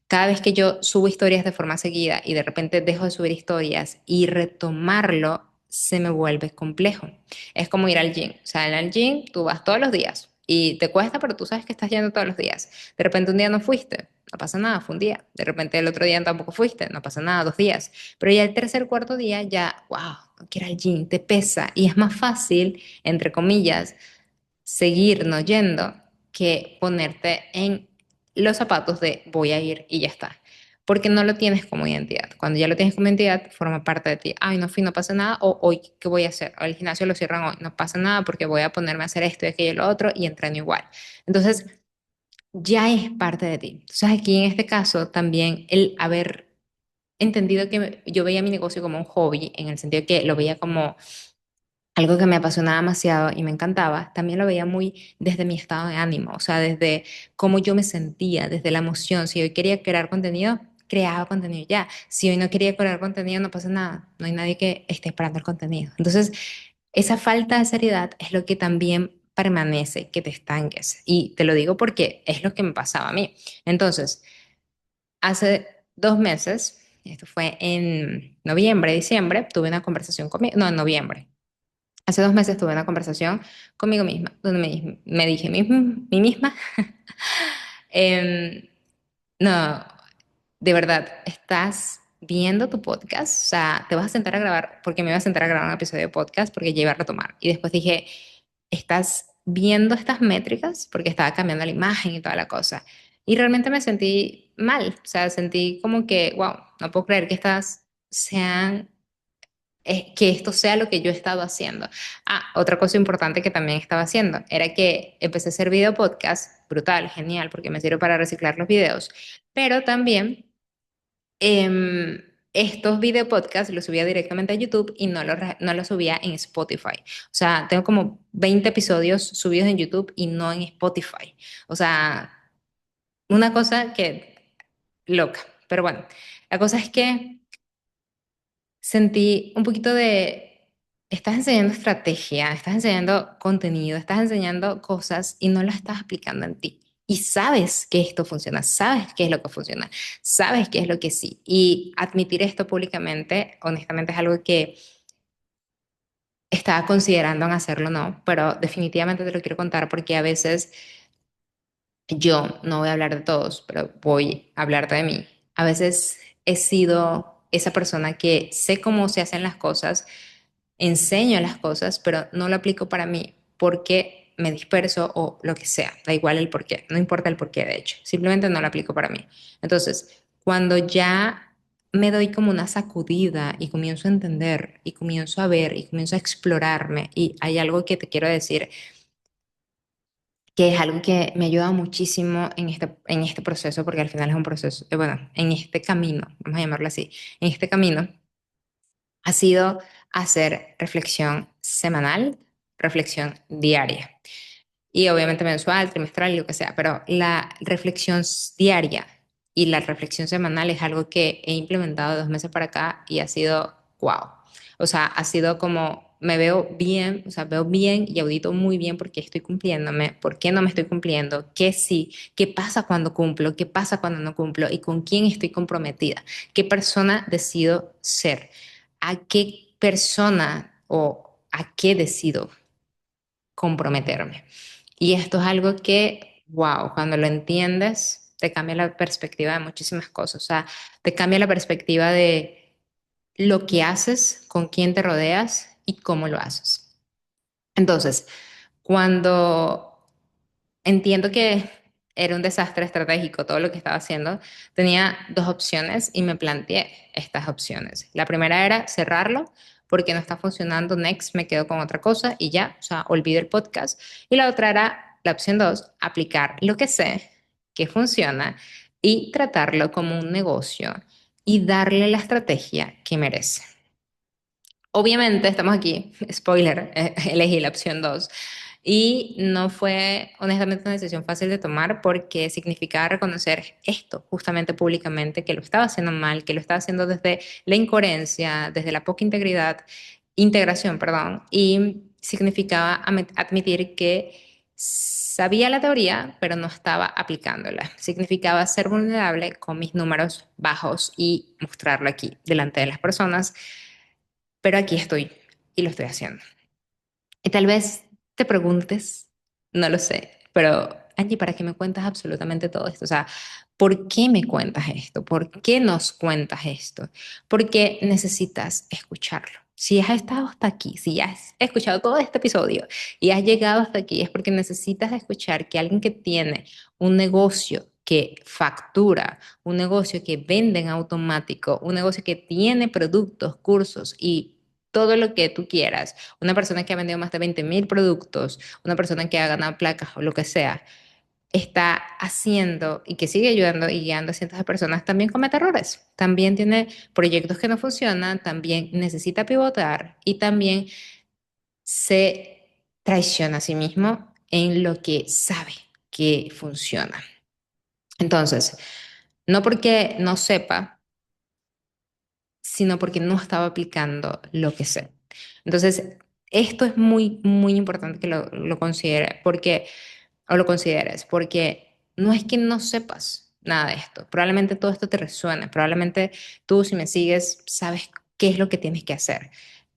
Cada vez que yo subo historias de forma seguida y de repente dejo de subir historias y retomarlo, se me vuelve complejo. Es como ir al gym. O sea, en el gym tú vas todos los días y te cuesta, pero tú sabes que estás yendo todos los días. De repente un día no fuiste, no pasa nada, fue un día. De repente el otro día tampoco fuiste, no pasa nada, 2 días. Pero ya el tercer, cuarto día ya, wow, no quiero ir al gym, te pesa y es más fácil, entre comillas, seguir no yendo que ponerte en los zapatos de voy a ir y ya está. Porque no lo tienes como identidad. Cuando ya lo tienes como identidad, forma parte de ti. Ay, no fui, no pasa nada. O hoy, ¿qué voy a hacer? O el gimnasio lo cierran hoy. No pasa nada porque voy a ponerme a hacer esto y aquello y lo otro y entreno igual. Entonces, ya es parte de ti. Entonces, aquí en este caso, también el haber entendido que yo veía mi negocio como un hobby, en el sentido que lo veía como algo que me apasionaba demasiado y me encantaba, también lo veía muy desde mi estado de ánimo, o sea, desde cómo yo me sentía, desde la emoción. Si hoy quería crear contenido, creaba contenido ya. Si hoy no quería crear contenido, no pasa nada. No hay nadie que esté esperando el contenido. Entonces, esa falta de seriedad es lo que también permanece, que te estanques. Y te lo digo porque es lo que me pasaba a mí. Entonces, hace 2 meses esto fue en noviembre, diciembre, tuve una conversación conmigo, no, en noviembre. Hace 2 meses tuve una conversación conmigo misma, donde me dije mí misma, em, no, de verdad, estás viendo tu podcast, o sea, te vas a sentar a grabar, porque me iba a sentar a grabar un episodio de podcast, porque ya iba a retomar. Y después dije, estás viendo estas métricas, porque estaba cambiando la imagen y toda la cosa. Y realmente me sentí mal, o sea, sentí como que, wow, no puedo creer que estas sean que esto sea lo que yo he estado haciendo. Ah, otra cosa importante que también estaba haciendo era que empecé a hacer video podcast, brutal, genial, porque me sirve para reciclar los videos, pero también estos video podcasts los subía directamente a YouTube y no los subía en Spotify. O sea, tengo como 20 episodios subidos en YouTube y no en Spotify. O sea, una cosa que loca. Pero bueno, la cosa es que sentí un poquito de, estás enseñando estrategia, estás enseñando contenido, estás enseñando cosas y no las estás aplicando en ti. Y sabes que esto funciona, sabes qué es lo que funciona, sabes qué es lo que sí. Y admitir esto públicamente, honestamente, es algo que estaba considerando en hacerlo, no, pero definitivamente te lo quiero contar porque a veces yo no voy a hablar de todos, pero voy a hablarte de mí. A veces he sido esa persona que sé cómo se hacen las cosas, enseño las cosas, pero no lo aplico para mí porque me disperso o lo que sea. Da igual el porqué, no importa el porqué, de hecho. Simplemente no lo aplico para mí. Entonces, cuando ya me doy como una sacudida y comienzo a entender y comienzo a ver y comienzo a explorarme y hay algo que te quiero decir que es algo que me ayuda muchísimo en este proceso, porque al final es un proceso, bueno, en este camino, vamos a llamarlo así, en este camino ha sido hacer reflexión semanal, reflexión diaria y obviamente mensual, trimestral y lo que sea, pero la reflexión diaria y la reflexión semanal es algo que he implementado de 2 meses para acá y ha sido wow. O sea, ha sido como me veo bien, o sea, veo bien y audito muy bien porque estoy cumpliéndome, por qué no me estoy cumpliendo, qué sí, qué pasa cuando cumplo, qué pasa cuando no cumplo y con quién estoy comprometida, qué persona decido ser, a qué persona o a qué decido comprometerme. Y esto es algo que, wow, cuando lo entiendes, te cambia la perspectiva de muchísimas cosas. O sea, te cambia la perspectiva de lo que haces, con quién te rodeas y cómo lo haces. Entonces, cuando entiendo que era un desastre estratégico todo lo que estaba haciendo, tenía dos opciones y me planteé estas opciones. La primera era cerrarlo porque no está funcionando, next, me quedo con otra cosa y ya, o sea, olvido el podcast. Y la otra era la opción dos, aplicar lo que sé que funciona y tratarlo como un negocio y darle la estrategia que merece. Obviamente, estamos aquí, spoiler, elegí la opción 2 y no fue honestamente una decisión fácil de tomar porque significaba reconocer esto justamente públicamente, que lo estaba haciendo mal, que lo estaba haciendo desde la incoherencia, desde la poca integración, perdón, y significaba admitir que sabía la teoría, pero no estaba aplicándola. Significaba ser vulnerable con mis números bajos y mostrarlo aquí delante de las personas, pero aquí estoy y lo estoy haciendo. Y tal vez te preguntes, no lo sé, pero Angie, ¿para qué me cuentas absolutamente todo esto? O sea, ¿por qué me cuentas esto? ¿Por qué nos cuentas esto? Porque necesitas escucharlo. Si has estado hasta aquí, si has escuchado todo este episodio y has llegado hasta aquí, es porque necesitas escuchar que alguien que tiene un negocio que factura, un negocio que vende en automático, un negocio que tiene productos, cursos y todo lo que tú quieras, una persona que ha vendido más de 20.000 productos, una persona que ha ganado placas o lo que sea, está haciendo y que sigue ayudando y guiando a cientos de personas, también comete errores. También tiene proyectos que no funcionan, también necesita pivotar y también se traiciona a sí mismo en lo que sabe que funciona. Entonces, no porque no sepa, sino porque no estaba aplicando lo que sé. Entonces, esto es muy, muy importante que lo considere, porque, o lo consideres, porque no es que no sepas, nada de esto. Probablemente todo esto te resuena, probablemente tú si me sigues sabes qué es lo que tienes que hacer.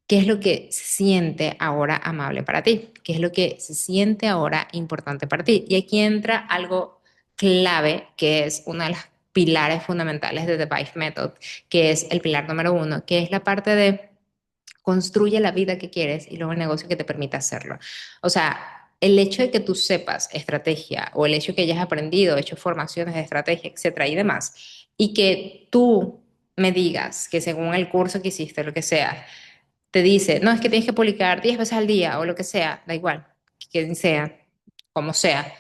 ¿Qué es lo que se siente ahora amable para ti? ¿Qué es lo que se siente ahora importante para ti? Y aquí entra algo clave, que es uno de los pilares fundamentales de The Vibe Method, que es el pilar número uno, que es la parte de construye la vida que quieres y luego el negocio que te permita hacerlo. O sea, el hecho de que tú sepas estrategia o el hecho de que hayas aprendido, hecho formaciones de estrategia, etcétera y demás, y que tú me digas que según el curso que hiciste, lo que sea, te dice, no, es que tienes que publicar 10 veces al día o lo que sea, da igual, quien sea, como sea,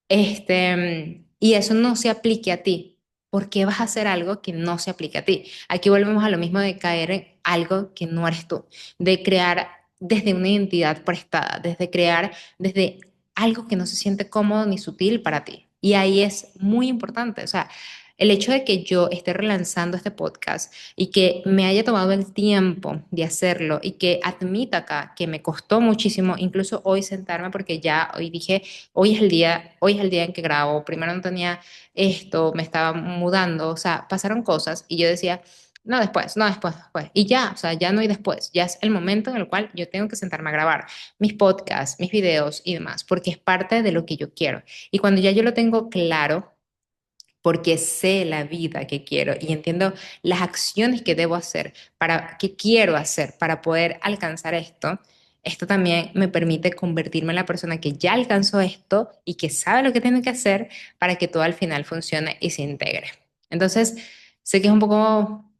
y eso no se aplique a ti. ¿Por qué vas a hacer algo que no se aplique a ti? Aquí volvemos a lo mismo de caer en algo que no eres tú, de crear desde una identidad prestada, desde crear desde algo que no se siente cómodo ni sutil para ti. Y ahí es muy importante, o sea, el hecho de que yo esté relanzando este podcast y que me haya tomado el tiempo de hacerlo y que admita acá que me costó muchísimo, incluso hoy sentarme porque ya hoy dije, hoy es el día en que grabo, primero no tenía esto, me estaba mudando, o sea, pasaron cosas y yo decía, no después, no después, después. Y ya, o sea, ya no hay después, ya es el momento en el cual yo tengo que sentarme a grabar mis podcasts, mis videos y demás, porque es parte de lo que yo quiero. Y cuando ya yo lo tengo claro, porque sé la vida que quiero y entiendo las acciones que debo hacer que quiero hacer para poder alcanzar esto. Esto también me permite convertirme en la persona que ya alcanzó esto y que sabe lo que tiene que hacer para que todo al final funcione y se integre. Entonces, sé que es un poco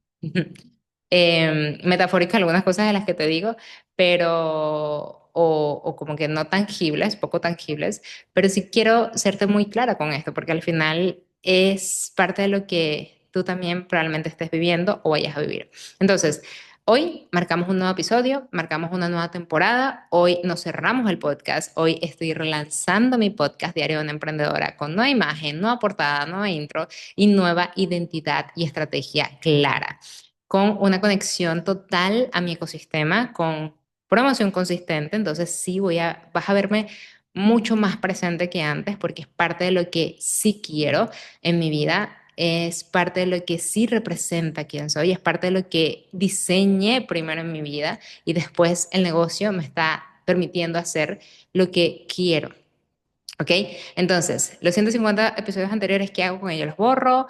metafórica algunas cosas de las que te digo, pero, o como que no tangibles, poco tangibles, pero sí quiero serte muy clara con esto, porque al final es parte de lo que tú también probablemente estés viviendo o vayas a vivir. Entonces, hoy marcamos un nuevo episodio, marcamos una nueva temporada, hoy nos cerramos el podcast, hoy estoy relanzando mi podcast Diario de una Emprendedora con nueva imagen, nueva portada, nueva intro y nueva identidad y estrategia clara, con una conexión total a mi ecosistema, con promoción consistente, entonces sí vas a verme mucho más presente que antes porque es parte de lo que sí quiero en mi vida, es parte de lo que sí representa quién soy, es parte de lo que diseñé primero en mi vida y después el negocio me está permitiendo hacer lo que quiero. ¿Ok? Entonces, los 150 episodios anteriores, ¿qué hago con ellos? ¿Los borro?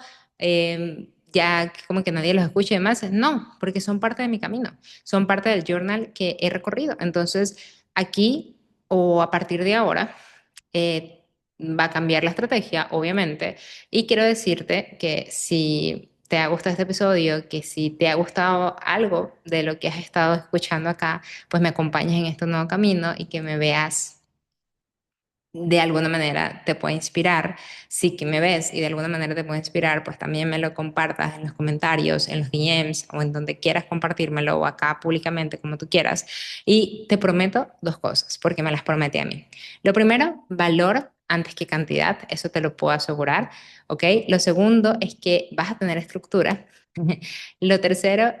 Ya como que nadie los escuche y demás. No, porque son parte de mi camino, son parte del journal que he recorrido. Entonces, aquí o a partir de ahora, va a cambiar la estrategia, obviamente. Y quiero decirte que si te ha gustado este episodio, que si te ha gustado algo de lo que has estado escuchando acá, pues me acompañes en este nuevo camino y que me veas de alguna manera te puede inspirar. Si que me ves y de alguna manera te puede inspirar, pues también me lo compartas en los comentarios, en los DMs o en donde quieras compartírmelo o acá públicamente como tú quieras. Y te prometo dos cosas, porque me las prometí a mí. Lo primero, valor antes que cantidad, eso te lo puedo asegurar, ¿ok? Lo segundo es que vas a tener estructura. Lo tercero,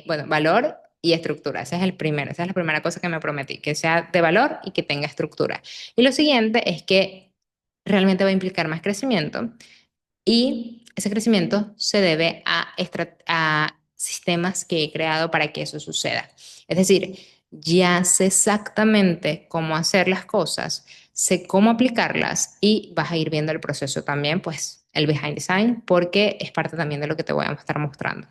bueno, valor y estructura. Ese es el primero, esa es la primera cosa que me prometí, que sea de valor y que tenga estructura. Y lo siguiente es que realmente va a implicar más crecimiento y ese crecimiento se debe a sistemas que he creado para que eso suceda. Es decir, ya sé exactamente cómo hacer las cosas, sé cómo aplicarlas y vas a ir viendo el proceso también, pues el behind the scene, porque es parte también de lo que te voy a estar mostrando.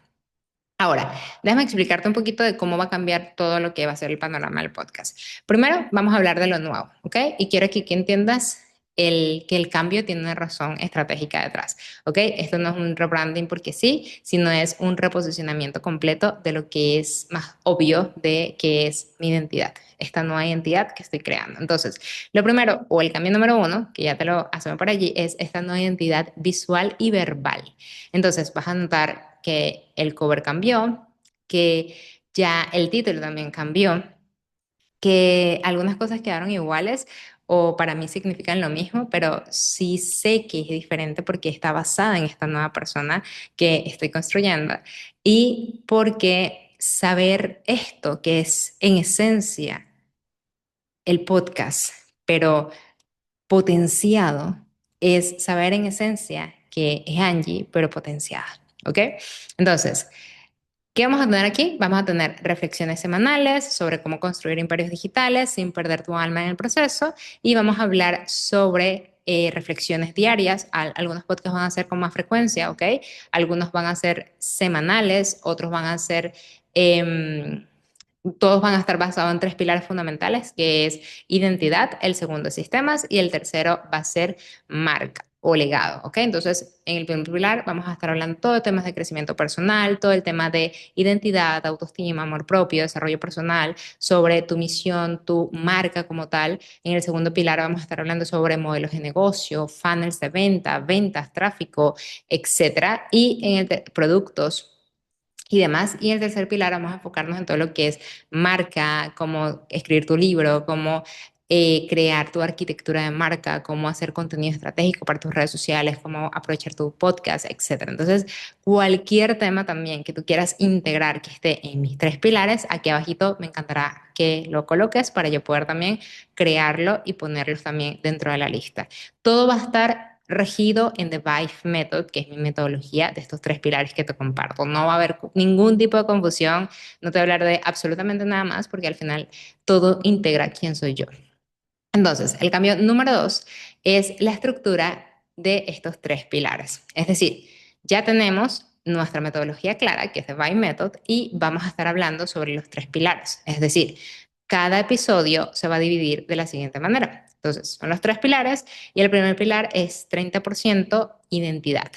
Ahora, déjame explicarte un poquito de cómo va a cambiar todo lo que va a ser el panorama del podcast. Primero, vamos a hablar de lo nuevo, ¿ok? Y quiero aquí que entiendas que el cambio tiene una razón estratégica detrás, ¿ok? Esto no es un rebranding porque sí, sino es un reposicionamiento completo de lo que es más obvio de que es mi identidad, esta nueva identidad que estoy creando. Entonces, lo primero, o el cambio número uno, que ya te lo hacemos por allí, es esta nueva identidad visual y verbal. Entonces vas a notar que el cover cambió, que ya el título también cambió, que algunas cosas quedaron iguales o para mí significan lo mismo, pero sí sé que es diferente porque está basada en esta nueva persona que estoy construyendo y porque saber esto, que es en esencia el podcast, pero potenciado, es saber en esencia que es Angie, pero potenciada, ¿ok? Entonces, ¿qué vamos a tener aquí? Vamos a tener reflexiones semanales sobre cómo construir imperios digitales sin perder tu alma en el proceso y vamos a hablar sobre reflexiones diarias. Algunos podcasts van a ser con más frecuencia, ¿ok? Algunos van a ser semanales, otros van a ser... Eh, todos van a estar basados en tres pilares fundamentales, que es identidad, el segundo es sistemas y el tercero va a ser marca o legado, ¿ok? Entonces, en el primer pilar vamos a estar hablando todo de temas de crecimiento personal, todo el tema de identidad, autoestima, amor propio, desarrollo personal, sobre tu misión, tu marca como tal. En el segundo pilar vamos a estar hablando sobre modelos de negocio, funnels de venta, ventas, tráfico, etcétera. Y en el de productos y demás. Y en el tercer pilar vamos a enfocarnos en todo lo que es marca, cómo escribir tu libro, cómo crear tu arquitectura de marca, cómo hacer contenido estratégico para tus redes sociales, cómo aprovechar tu podcast, etcétera. Entonces, cualquier tema también que tú quieras integrar que esté en mis tres pilares, aquí abajito me encantará que lo coloques para yo poder también crearlo y ponerlos también dentro de la lista. Todo va a estar regido en The Vibe Method, que es mi metodología de estos tres pilares que te comparto. No va a haber ningún tipo de confusión, no te voy a hablar de absolutamente nada más, porque al final todo integra quién soy yo. Entonces, el cambio número dos es la estructura de estos tres pilares. Es decir, ya tenemos nuestra metodología clara, que es The Vibe Method, y vamos a estar hablando sobre los tres pilares. Es decir, cada episodio se va a dividir de la siguiente manera. Entonces, son los tres pilares y el primer pilar es 30% identidad,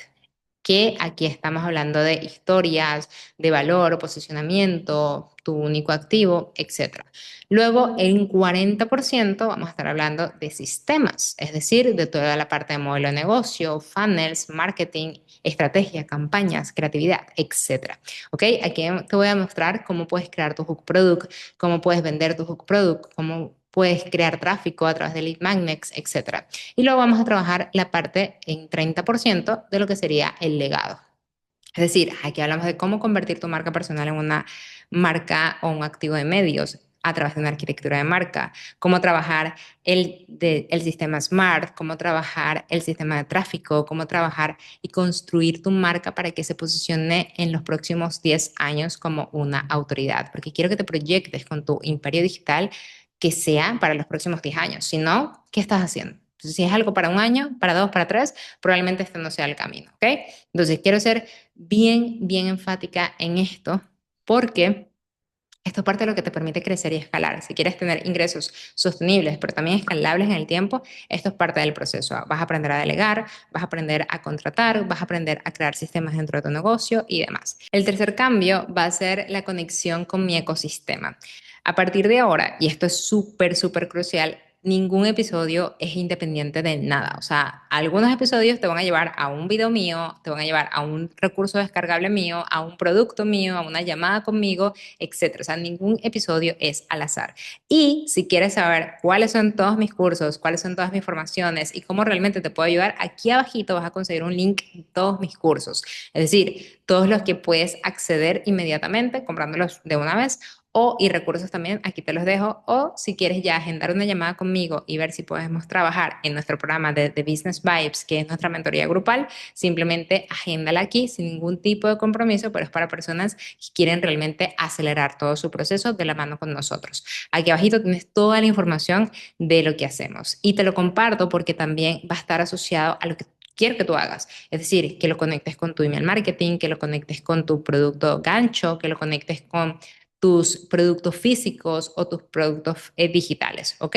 que aquí estamos hablando de historias, de valor, posicionamiento, tu único activo, etcétera. Luego, en 40% vamos a estar hablando de sistemas, es decir, de toda la parte de modelo de negocio, funnels, marketing, estrategia, campañas, creatividad, etcétera. ¿Ok? Aquí te voy a mostrar cómo puedes crear tu hook product, cómo puedes vender tu hook product, cómo puedes crear tráfico a través de lead magnets, etcétera. Y luego vamos a trabajar la parte en 30% de lo que sería el legado. Es decir, aquí hablamos de cómo convertir tu marca personal en una marca o un activo de medios a través de una arquitectura de marca, cómo trabajar el sistema Smart, cómo trabajar el sistema de tráfico, cómo trabajar y construir tu marca para que se posicione en los próximos 10 años como una autoridad, porque quiero que te proyectes con tu imperio digital que sea para los próximos 10 años. Si no, ¿qué estás haciendo? Entonces, si es algo para un año, para dos, para tres, probablemente este no sea el camino, ¿ok? Entonces, quiero ser bien enfática en esto porque esto es parte de lo que te permite crecer y escalar. Si quieres tener ingresos sostenibles, pero también escalables en el tiempo, esto es parte del proceso. Vas a aprender a delegar, vas a aprender a contratar, vas a aprender a crear sistemas dentro de tu negocio y demás. El tercer cambio va a ser la conexión con mi ecosistema. A partir de ahora, y esto es súper crucial, ningún episodio es independiente de nada. O sea, algunos episodios te van a llevar a un video mío, te van a llevar a un recurso descargable mío, a un producto mío, a una llamada conmigo, etcétera. O sea, ningún episodio es al azar. Y si quieres saber cuáles son todos mis cursos, cuáles son todas mis formaciones y cómo realmente te puedo ayudar, aquí abajito vas a conseguir un link de todos mis cursos. Es decir, todos los que puedes acceder inmediatamente comprándolos de una vez y recursos también, aquí te los dejo. O si quieres ya agendar una llamada conmigo y ver si podemos trabajar en nuestro programa de Business Vibes, que es nuestra mentoría grupal, simplemente agéndala aquí sin ningún tipo de compromiso, pero es para personas que quieren realmente acelerar todo su proceso de la mano con nosotros. Aquí abajito tienes toda la información de lo que hacemos y te lo comparto porque también va a estar asociado a lo que quiero que tú hagas. Es decir, que lo conectes con tu email marketing, que lo conectes con tu producto gancho, que lo conectes con tus productos físicos o tus productos digitales, ¿ok?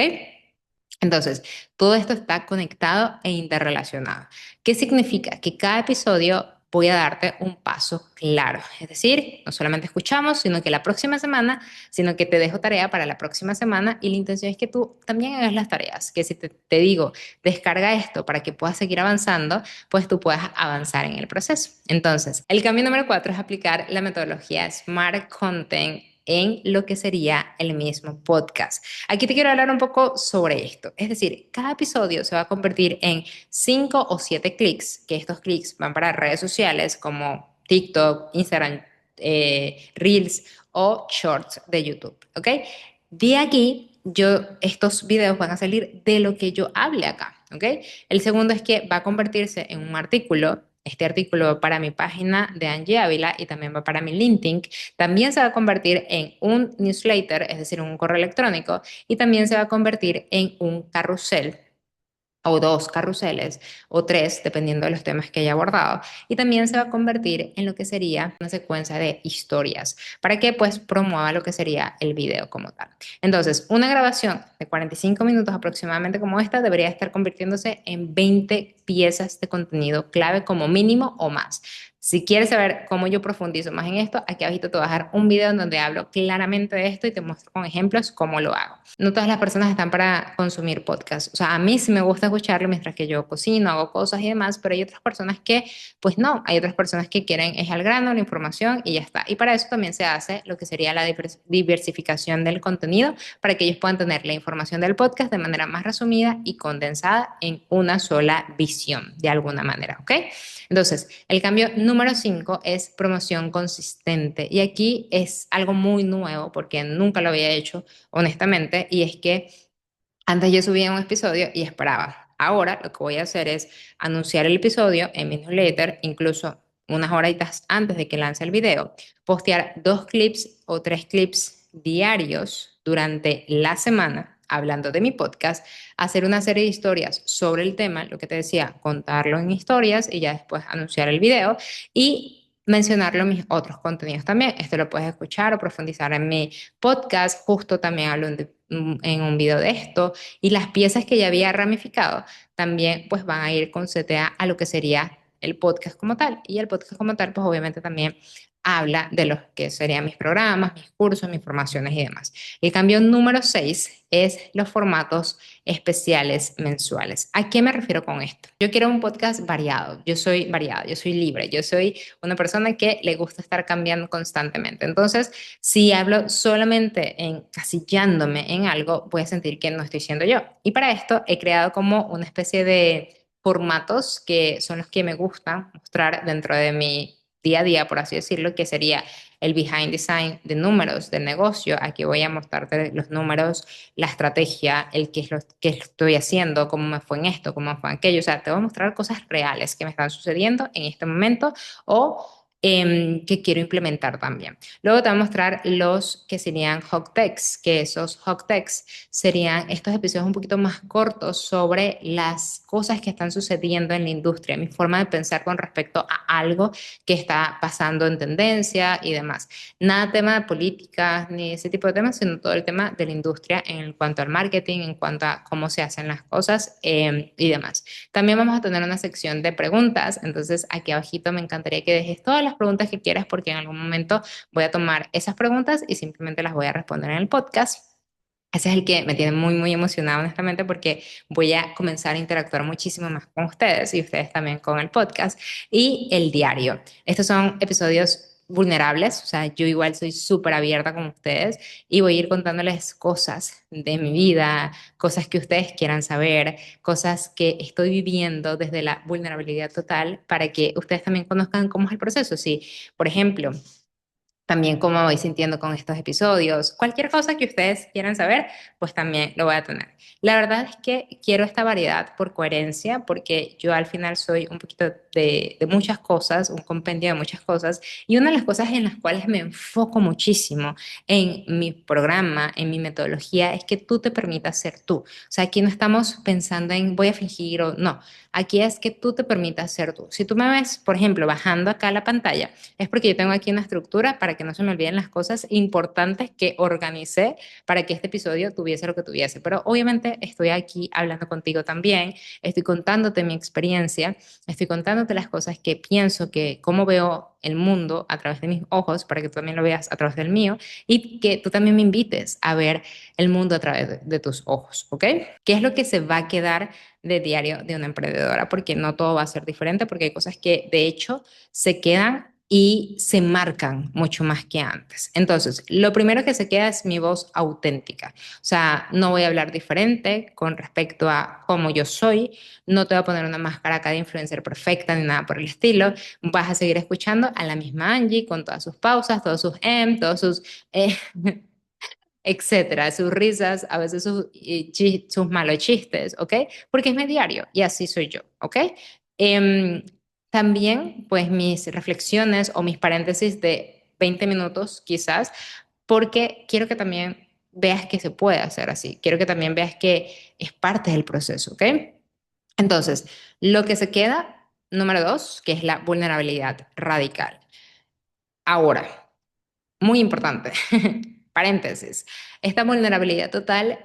Entonces, todo esto está conectado e interrelacionado. ¿Qué significa? Que cada episodio voy a darte un paso claro. Es decir, no solamente escuchamos, sino que la próxima semana, sino que te dejo tarea para la próxima semana y la intención es que tú también hagas las tareas, que si te digo, descarga esto para que puedas seguir avanzando, pues tú puedas avanzar en el proceso. Entonces, el cambio número cuatro es aplicar la metodología Smart Content en lo que sería el mismo podcast. Aquí te quiero hablar un poco sobre esto. Es decir, cada episodio se va a convertir en 5 o 7 clics, que estos clics van para redes sociales como TikTok, Instagram, Reels o Shorts de YouTube, ¿ok? De aquí, estos videos van a salir de lo que yo hable acá, ¿ok? El segundo es que va a convertirse en un artículo este artículo va para mi página de Angie Ávila y también va para mi LinkedIn, también se va a convertir en un newsletter, es decir, un correo electrónico, y también se va a convertir en un carrusel o dos carruseles o tres, dependiendo de los temas que haya abordado. Y también se va a convertir en lo que sería una secuencia de historias para que pues promueva lo que sería el video como tal. Entonces, una grabación de 45 minutos aproximadamente como esta debería estar convirtiéndose en 20 piezas de contenido clave como mínimo o más. Si quieres saber cómo yo profundizo más en esto, aquí abajito te voy a dejar un video en donde hablo claramente de esto y te muestro con ejemplos cómo lo hago. No todas las personas están para consumir podcast. O sea, a mí sí me gusta escucharlo mientras que yo cocino, hago cosas y demás, pero hay otras personas que, pues no, hay otras personas que quieren es al grano, la información y ya está. Y para eso también se hace lo que sería la diversificación del contenido, para que ellos puedan tener la información del podcast de manera más resumida y condensada en una sola visión, de alguna manera, ¿ok? Entonces, el cambio número 5 es promoción consistente. Y aquí es algo muy nuevo porque nunca lo había hecho, honestamente, y es que antes yo subía un episodio y esperaba. Ahora lo que voy a hacer es anunciar el episodio en mi newsletter, incluso unas horitas antes de que lance el video, postear 2 clips o 3 clips diarios durante la semana hablando de mi podcast, hacer una serie de historias sobre el tema, lo que te decía, contarlo en historias y ya después anunciar el video y mencionarlo en mis otros contenidos también. Esto lo puedes escuchar o profundizar en mi podcast. Justo también hablo en un video de esto y las piezas que ya había ramificado también pues van a ir con CTA a lo que sería el podcast como tal. Y el podcast como tal pues obviamente también habla de los que serían mis programas, mis cursos, mis formaciones y demás. El cambio número 6 es los formatos especiales mensuales. ¿A qué me refiero con esto? Yo quiero un podcast variado, yo soy variada, yo soy libre, yo soy una persona que le gusta estar cambiando constantemente. Entonces, si hablo solamente encasillándome en algo, voy a sentir que no estoy siendo yo. Y para esto he creado como una especie de formatos que son los que me gustan mostrar dentro de mi día a día, por así decirlo, que sería el behind the scene de números del negocio. Aquí voy a mostrarte los números, la estrategia, el qué es lo que estoy haciendo, cómo me fue en esto, cómo me fue en aquello. O sea, te voy a mostrar cosas reales que me están sucediendo en este momento o que quiero implementar también. Luego te voy a mostrar los que serían hot takes, que esos hot takes serían estos episodios un poquito más cortos sobre las cosas que están sucediendo en la industria, mi forma de pensar con respecto a algo que está pasando en tendencia y demás. Nada tema de políticas ni ese tipo de temas, sino todo el tema de la industria en cuanto al marketing, en cuanto a cómo se hacen las cosas y demás. También vamos a tener una sección de preguntas, entonces aquí abajito me encantaría que dejes todas las preguntas que quieras porque en algún momento voy a tomar esas preguntas y simplemente las voy a responder en el podcast. Ese es el que me tiene muy, muy emocionada, honestamente, porque voy a comenzar a interactuar muchísimo más con ustedes y ustedes también con el podcast y el diario. Estos son episodios vulnerables, o sea, yo igual soy súper abierta con ustedes y voy a ir contándoles cosas de mi vida, cosas que ustedes quieran saber, cosas que estoy viviendo desde la vulnerabilidad total para que ustedes también conozcan cómo es el proceso. Si, por ejemplo, también cómo voy sintiendo con estos episodios. Cualquier cosa que ustedes quieran saber, pues también lo voy a tener. La verdad es que quiero esta variedad por coherencia, porque yo al final soy un poquito de muchas cosas, un compendio de muchas cosas, y una de las cosas en las cuales me enfoco muchísimo en mi programa, en mi metodología, es que tú te permitas ser tú. O sea, aquí no estamos pensando en voy a fingir o no. Aquí es que tú te permitas ser tú. Si tú me ves, por ejemplo, bajando acá la pantalla, es porque yo tengo aquí una estructura para que no se me olviden las cosas importantes que organicé para que este episodio tuviese lo que tuviese. Pero obviamente estoy aquí hablando contigo también, estoy contándote mi experiencia, estoy contándote las cosas que pienso, que cómo veo el mundo a través de mis ojos, para que tú también lo veas a través del mío y que tú también me invites a ver el mundo a través de tus ojos, ¿ok? ¿Qué es lo que se va a quedar de diario de una emprendedora? Porque no todo va a ser diferente, porque hay cosas que de hecho se quedan y se marcan mucho más que antes. Entonces, lo primero que se queda es mi voz auténtica. O sea, no voy a hablar diferente con respecto a cómo yo soy, no te voy a poner una máscara acá de influencer perfecta ni nada por el estilo. Vas a seguir escuchando a la misma Angie con todas sus pausas, todos sus todos sus eh, etcétera, sus risas, a veces sus malos chistes, ¿ok? Porque es mi diario y así soy yo, ¿ok? Em, también, pues mis reflexiones o mis paréntesis de 20 minutos quizás, porque quiero que también veas que se puede hacer así. Quiero que también veas que es parte del proceso, ¿ok? Entonces, lo que se queda, número dos, que es la vulnerabilidad radical. Ahora, muy importante, paréntesis, esta vulnerabilidad total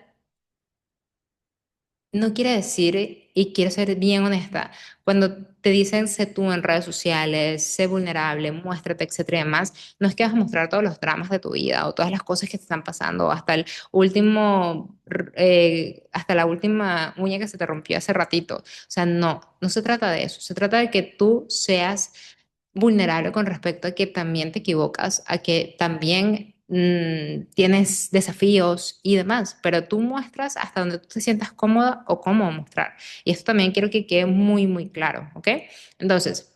no quiere decir, y quiero ser bien honesta, cuando te dicen sé tú en redes sociales, sé vulnerable, muéstrate, etcétera y demás, no es que vas a mostrar todos los dramas de tu vida o todas las cosas que te están pasando, hasta el último, hasta la última uña que se te rompió hace ratito. O sea, no, no se trata de eso, se trata de que tú seas vulnerable con respecto a que también te equivocas, a que también tienes desafíos y demás, pero tú muestras hasta donde tú te sientas cómoda o cómodo mostrar. Y esto también quiero que quede muy, muy claro, ¿ok? Entonces,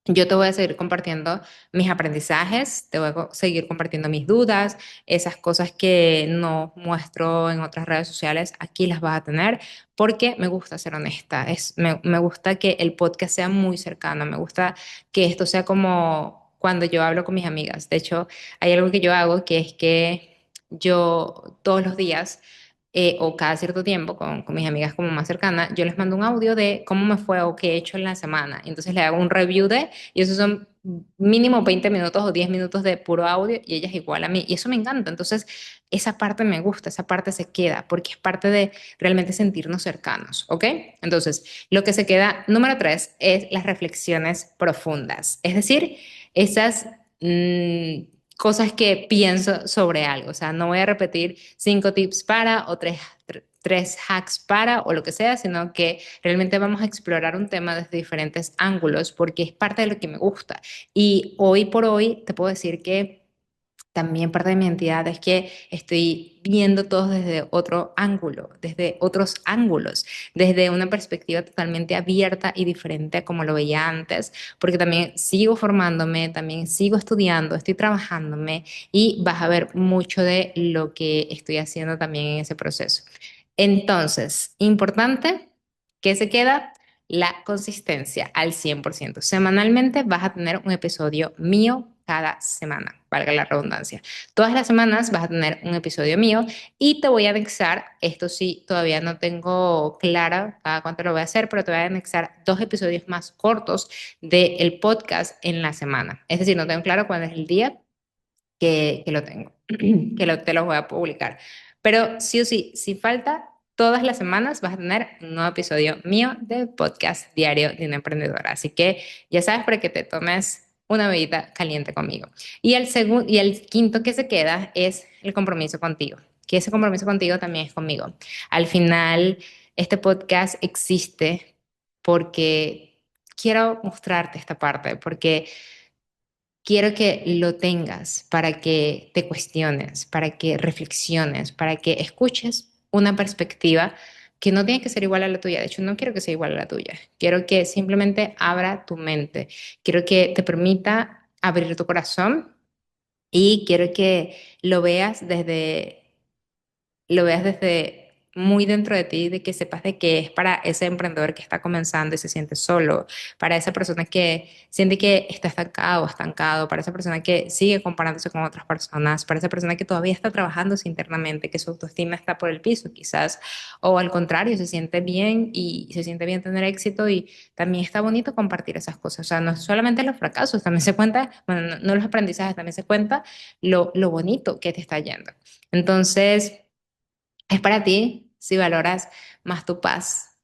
yo te voy a seguir compartiendo mis aprendizajes, te voy a seguir compartiendo mis dudas, esas cosas que no muestro en otras redes sociales, aquí las vas a tener porque me gusta ser honesta, me gusta que el podcast sea muy cercano, me gusta que esto sea como cuando yo hablo con mis amigas. De hecho, hay algo que yo hago que es que yo todos los días o cada cierto tiempo con mis amigas como más cercanas, yo les mando un audio de cómo me fue o qué he hecho en la semana. Y entonces le hago un review de, y esos son mínimo 20 minutos o 10 minutos de puro audio y ellas igual a mí. Y eso me encanta. Entonces, esa parte me gusta, esa parte se queda, porque es parte de realmente sentirnos cercanos, ¿ok? Entonces, lo que se queda, número tres, es las reflexiones profundas. Es decir, esas cosas que pienso sobre algo. O sea, no voy a repetir 5 tips para o tres hacks para o lo que sea, sino que realmente vamos a explorar un tema desde diferentes ángulos porque es parte de lo que me gusta. Y hoy por hoy te puedo decir que también parte de mi identidad es que estoy viendo todo desde otro ángulo, desde otros ángulos, desde una perspectiva totalmente abierta y diferente a como lo veía antes, porque también sigo formándome, también sigo estudiando, estoy trabajándome y vas a ver mucho de lo que estoy haciendo también en ese proceso. Entonces, importante, ¿qué se queda? La consistencia al 100%. Semanalmente vas a tener un episodio mío cada semana, valga la redundancia. Todas las semanas vas a tener un episodio mío y te voy a anexar, esto sí, todavía no tengo clara cada cuánto lo voy a hacer, pero te voy a anexar 2 episodios más cortos del podcast en la semana. Es decir, no tengo claro cuándo es el día que lo tengo, te lo voy a publicar. Pero sí o sí, si falta, todas las semanas vas a tener un nuevo episodio mío del podcast diario de una emprendedora. Así que ya sabes para que te tomes una bebida caliente conmigo. Y el segundo y el quinto que se queda es el compromiso contigo, que ese compromiso contigo también es conmigo. Al final, este podcast existe porque quiero mostrarte esta parte, porque quiero que lo tengas para que te cuestiones, para que reflexiones, para que escuches una perspectiva que no tiene que ser igual a la tuya. De hecho, no quiero que sea igual a la tuya. Quiero que simplemente abra tu mente. Quiero que te permita abrir tu corazón y quiero que lo veas desde muy dentro de ti, de que sepas de que es para ese emprendedor que está comenzando y se siente solo, para esa persona que siente que está estancado o estancado, para esa persona que sigue comparándose con otras personas, para esa persona que todavía está trabajándose internamente, que su autoestima está por el piso quizás, o al contrario, se siente bien y se siente bien tener éxito y también está bonito compartir esas cosas. O sea, no solamente los fracasos, también se cuenta, bueno, no los aprendizajes, también se cuenta lo bonito que te está yendo. Entonces, es para ti si valoras más tu paz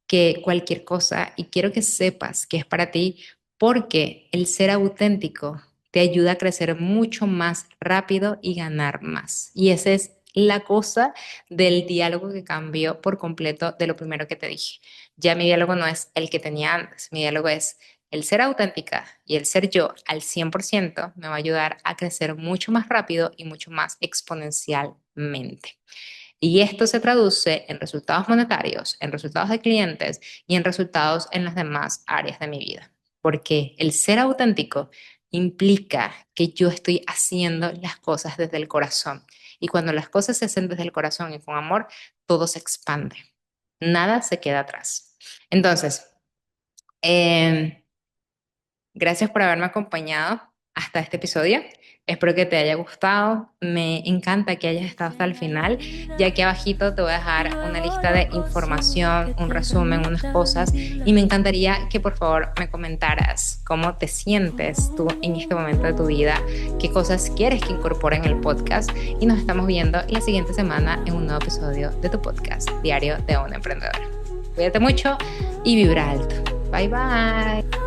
que cualquier cosa y quiero que sepas que es para ti porque el ser auténtico te ayuda a crecer mucho más rápido y ganar más. Y esa es la cosa del diálogo que cambió por completo de lo primero que te dije. Ya mi diálogo no es el que tenía antes, mi diálogo es el ser auténtica y el ser yo al 100% me va a ayudar a crecer mucho más rápido y mucho más exponencialmente. Y esto se traduce en resultados monetarios, en resultados de clientes y en resultados en las demás áreas de mi vida. Porque el ser auténtico implica que yo estoy haciendo las cosas desde el corazón. Y cuando las cosas se hacen desde el corazón y con amor, todo se expande. Nada se queda atrás. Entonces, eh, Gracias por haberme acompañado hasta este episodio. Espero que te haya gustado. Me encanta que hayas estado hasta el final, ya que abajito te voy a dejar una lista de información, un resumen, unas cosas, y me encantaría que por favor me comentaras cómo te sientes tú en este momento de tu vida, qué cosas quieres que incorpore en el podcast, y nos estamos viendo la siguiente semana en un nuevo episodio de tu podcast, Diario de una Emprendedora. Cuídate mucho y vibra alto. Bye bye.